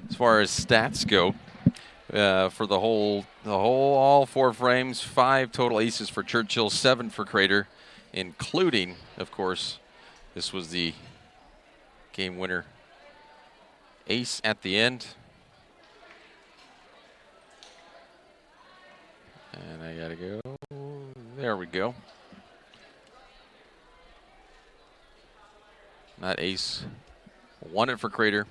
as far as stats go, for the whole, all 4 frames, 5 total aces for Churchill, 7 for Crater, including, of course, this was the game winner ace at the end. And I gotta go. There we go. Not ace. Won it for Crater.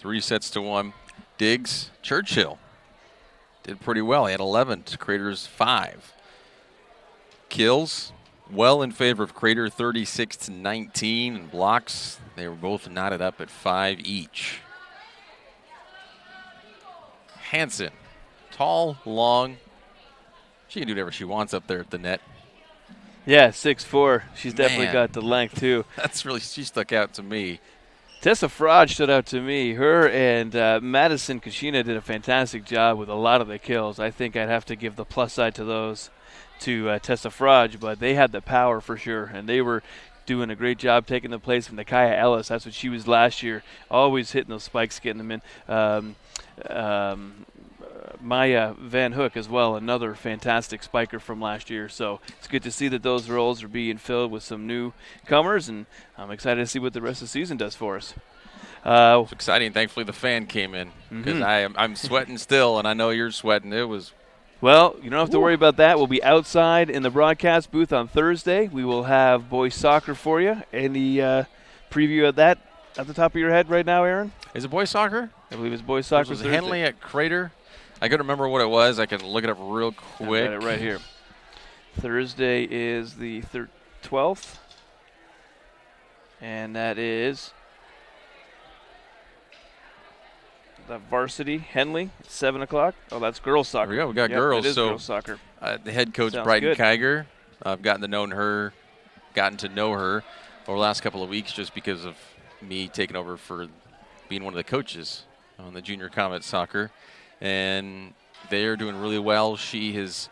3-1. Diggs, Churchill did pretty well. He had 11 to Crater's 5. Kills, well in favor of Crater, 36-19. And blocks, they were both knotted up at 5 each. Hansen, tall, long. She can do whatever she wants up there at the net. Yeah, 6'4". She's definitely Man. got the length, too. She stuck out to me. Tessa Frage stood out to me. Her and Madison Kashina did a fantastic job with a lot of the kills. I think I'd have to give the plus side to those to Tessa Frage, but they had the power for sure, and they were doing a great job taking the place from Nakaya Ellis. That's what she was last year, always hitting those spikes, getting them in. Maya Van Hook as well, another fantastic spiker from last year. So it's good to see that those roles are being filled with some newcomers, and I'm excited to see what the rest of the season does for us. It's exciting. Thankfully, the fan came in because I'm sweating still, and I know you're sweating. It was. Well, you don't have to worry about that. We'll be outside in the broadcast booth on Thursday. We will have boys soccer for you. Any preview of that at the top of your head right now, Aaron? Is it boys soccer? I believe it's boys soccer. Was Thursday. Henley at Crater? I couldn't remember what it was. I can look it up real quick. I've got it right here. Thursday is the 12th, and that is the varsity Henley, 7 o'clock. Oh, that's girls soccer. There we go. We got girls. It is so girls soccer. The head coach, Sounds Bryden good. Kiger, I've gotten to know her over the last couple of weeks just because of me taking over for being one of the coaches on the Junior Comet Soccer. And they are doing really well. She has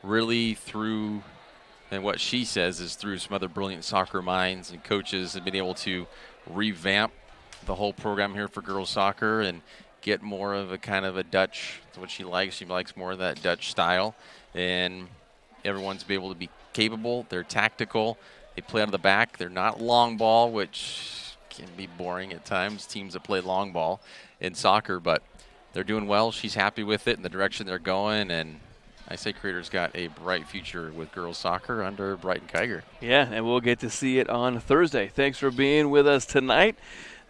really through, and what she says is through some other brilliant soccer minds and coaches, have been able to revamp the whole program here for girls soccer and get more of a kind of a Dutch. That's what she likes. She likes more of that Dutch style. And everyone's been able to be capable. They're tactical. They play out of the back. They're not long ball, which can be boring at times, teams that play long ball in soccer, but they're doing well. She's happy with it and the direction they're going, and I say Crater's got a bright future with girls soccer under Bryden Kiger. Yeah, and we'll get to see it on Thursday. Thanks for being with us tonight.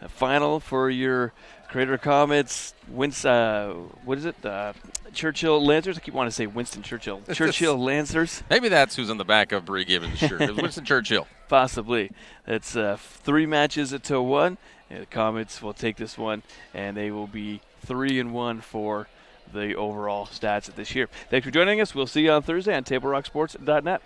A final for your Crater Comets. What is it? Churchill Lancers? I keep wanting to say Winston Churchill. Churchill Lancers. Maybe that's who's on the back of Bree Gibbons' shirt. It was Winston Churchill. Possibly. It's 3 matches to 1. And the Comets will take this one, and they will be 3-1 for the overall stats this year. Thanks for joining us. We'll see you on Thursday on TableRockSports.net.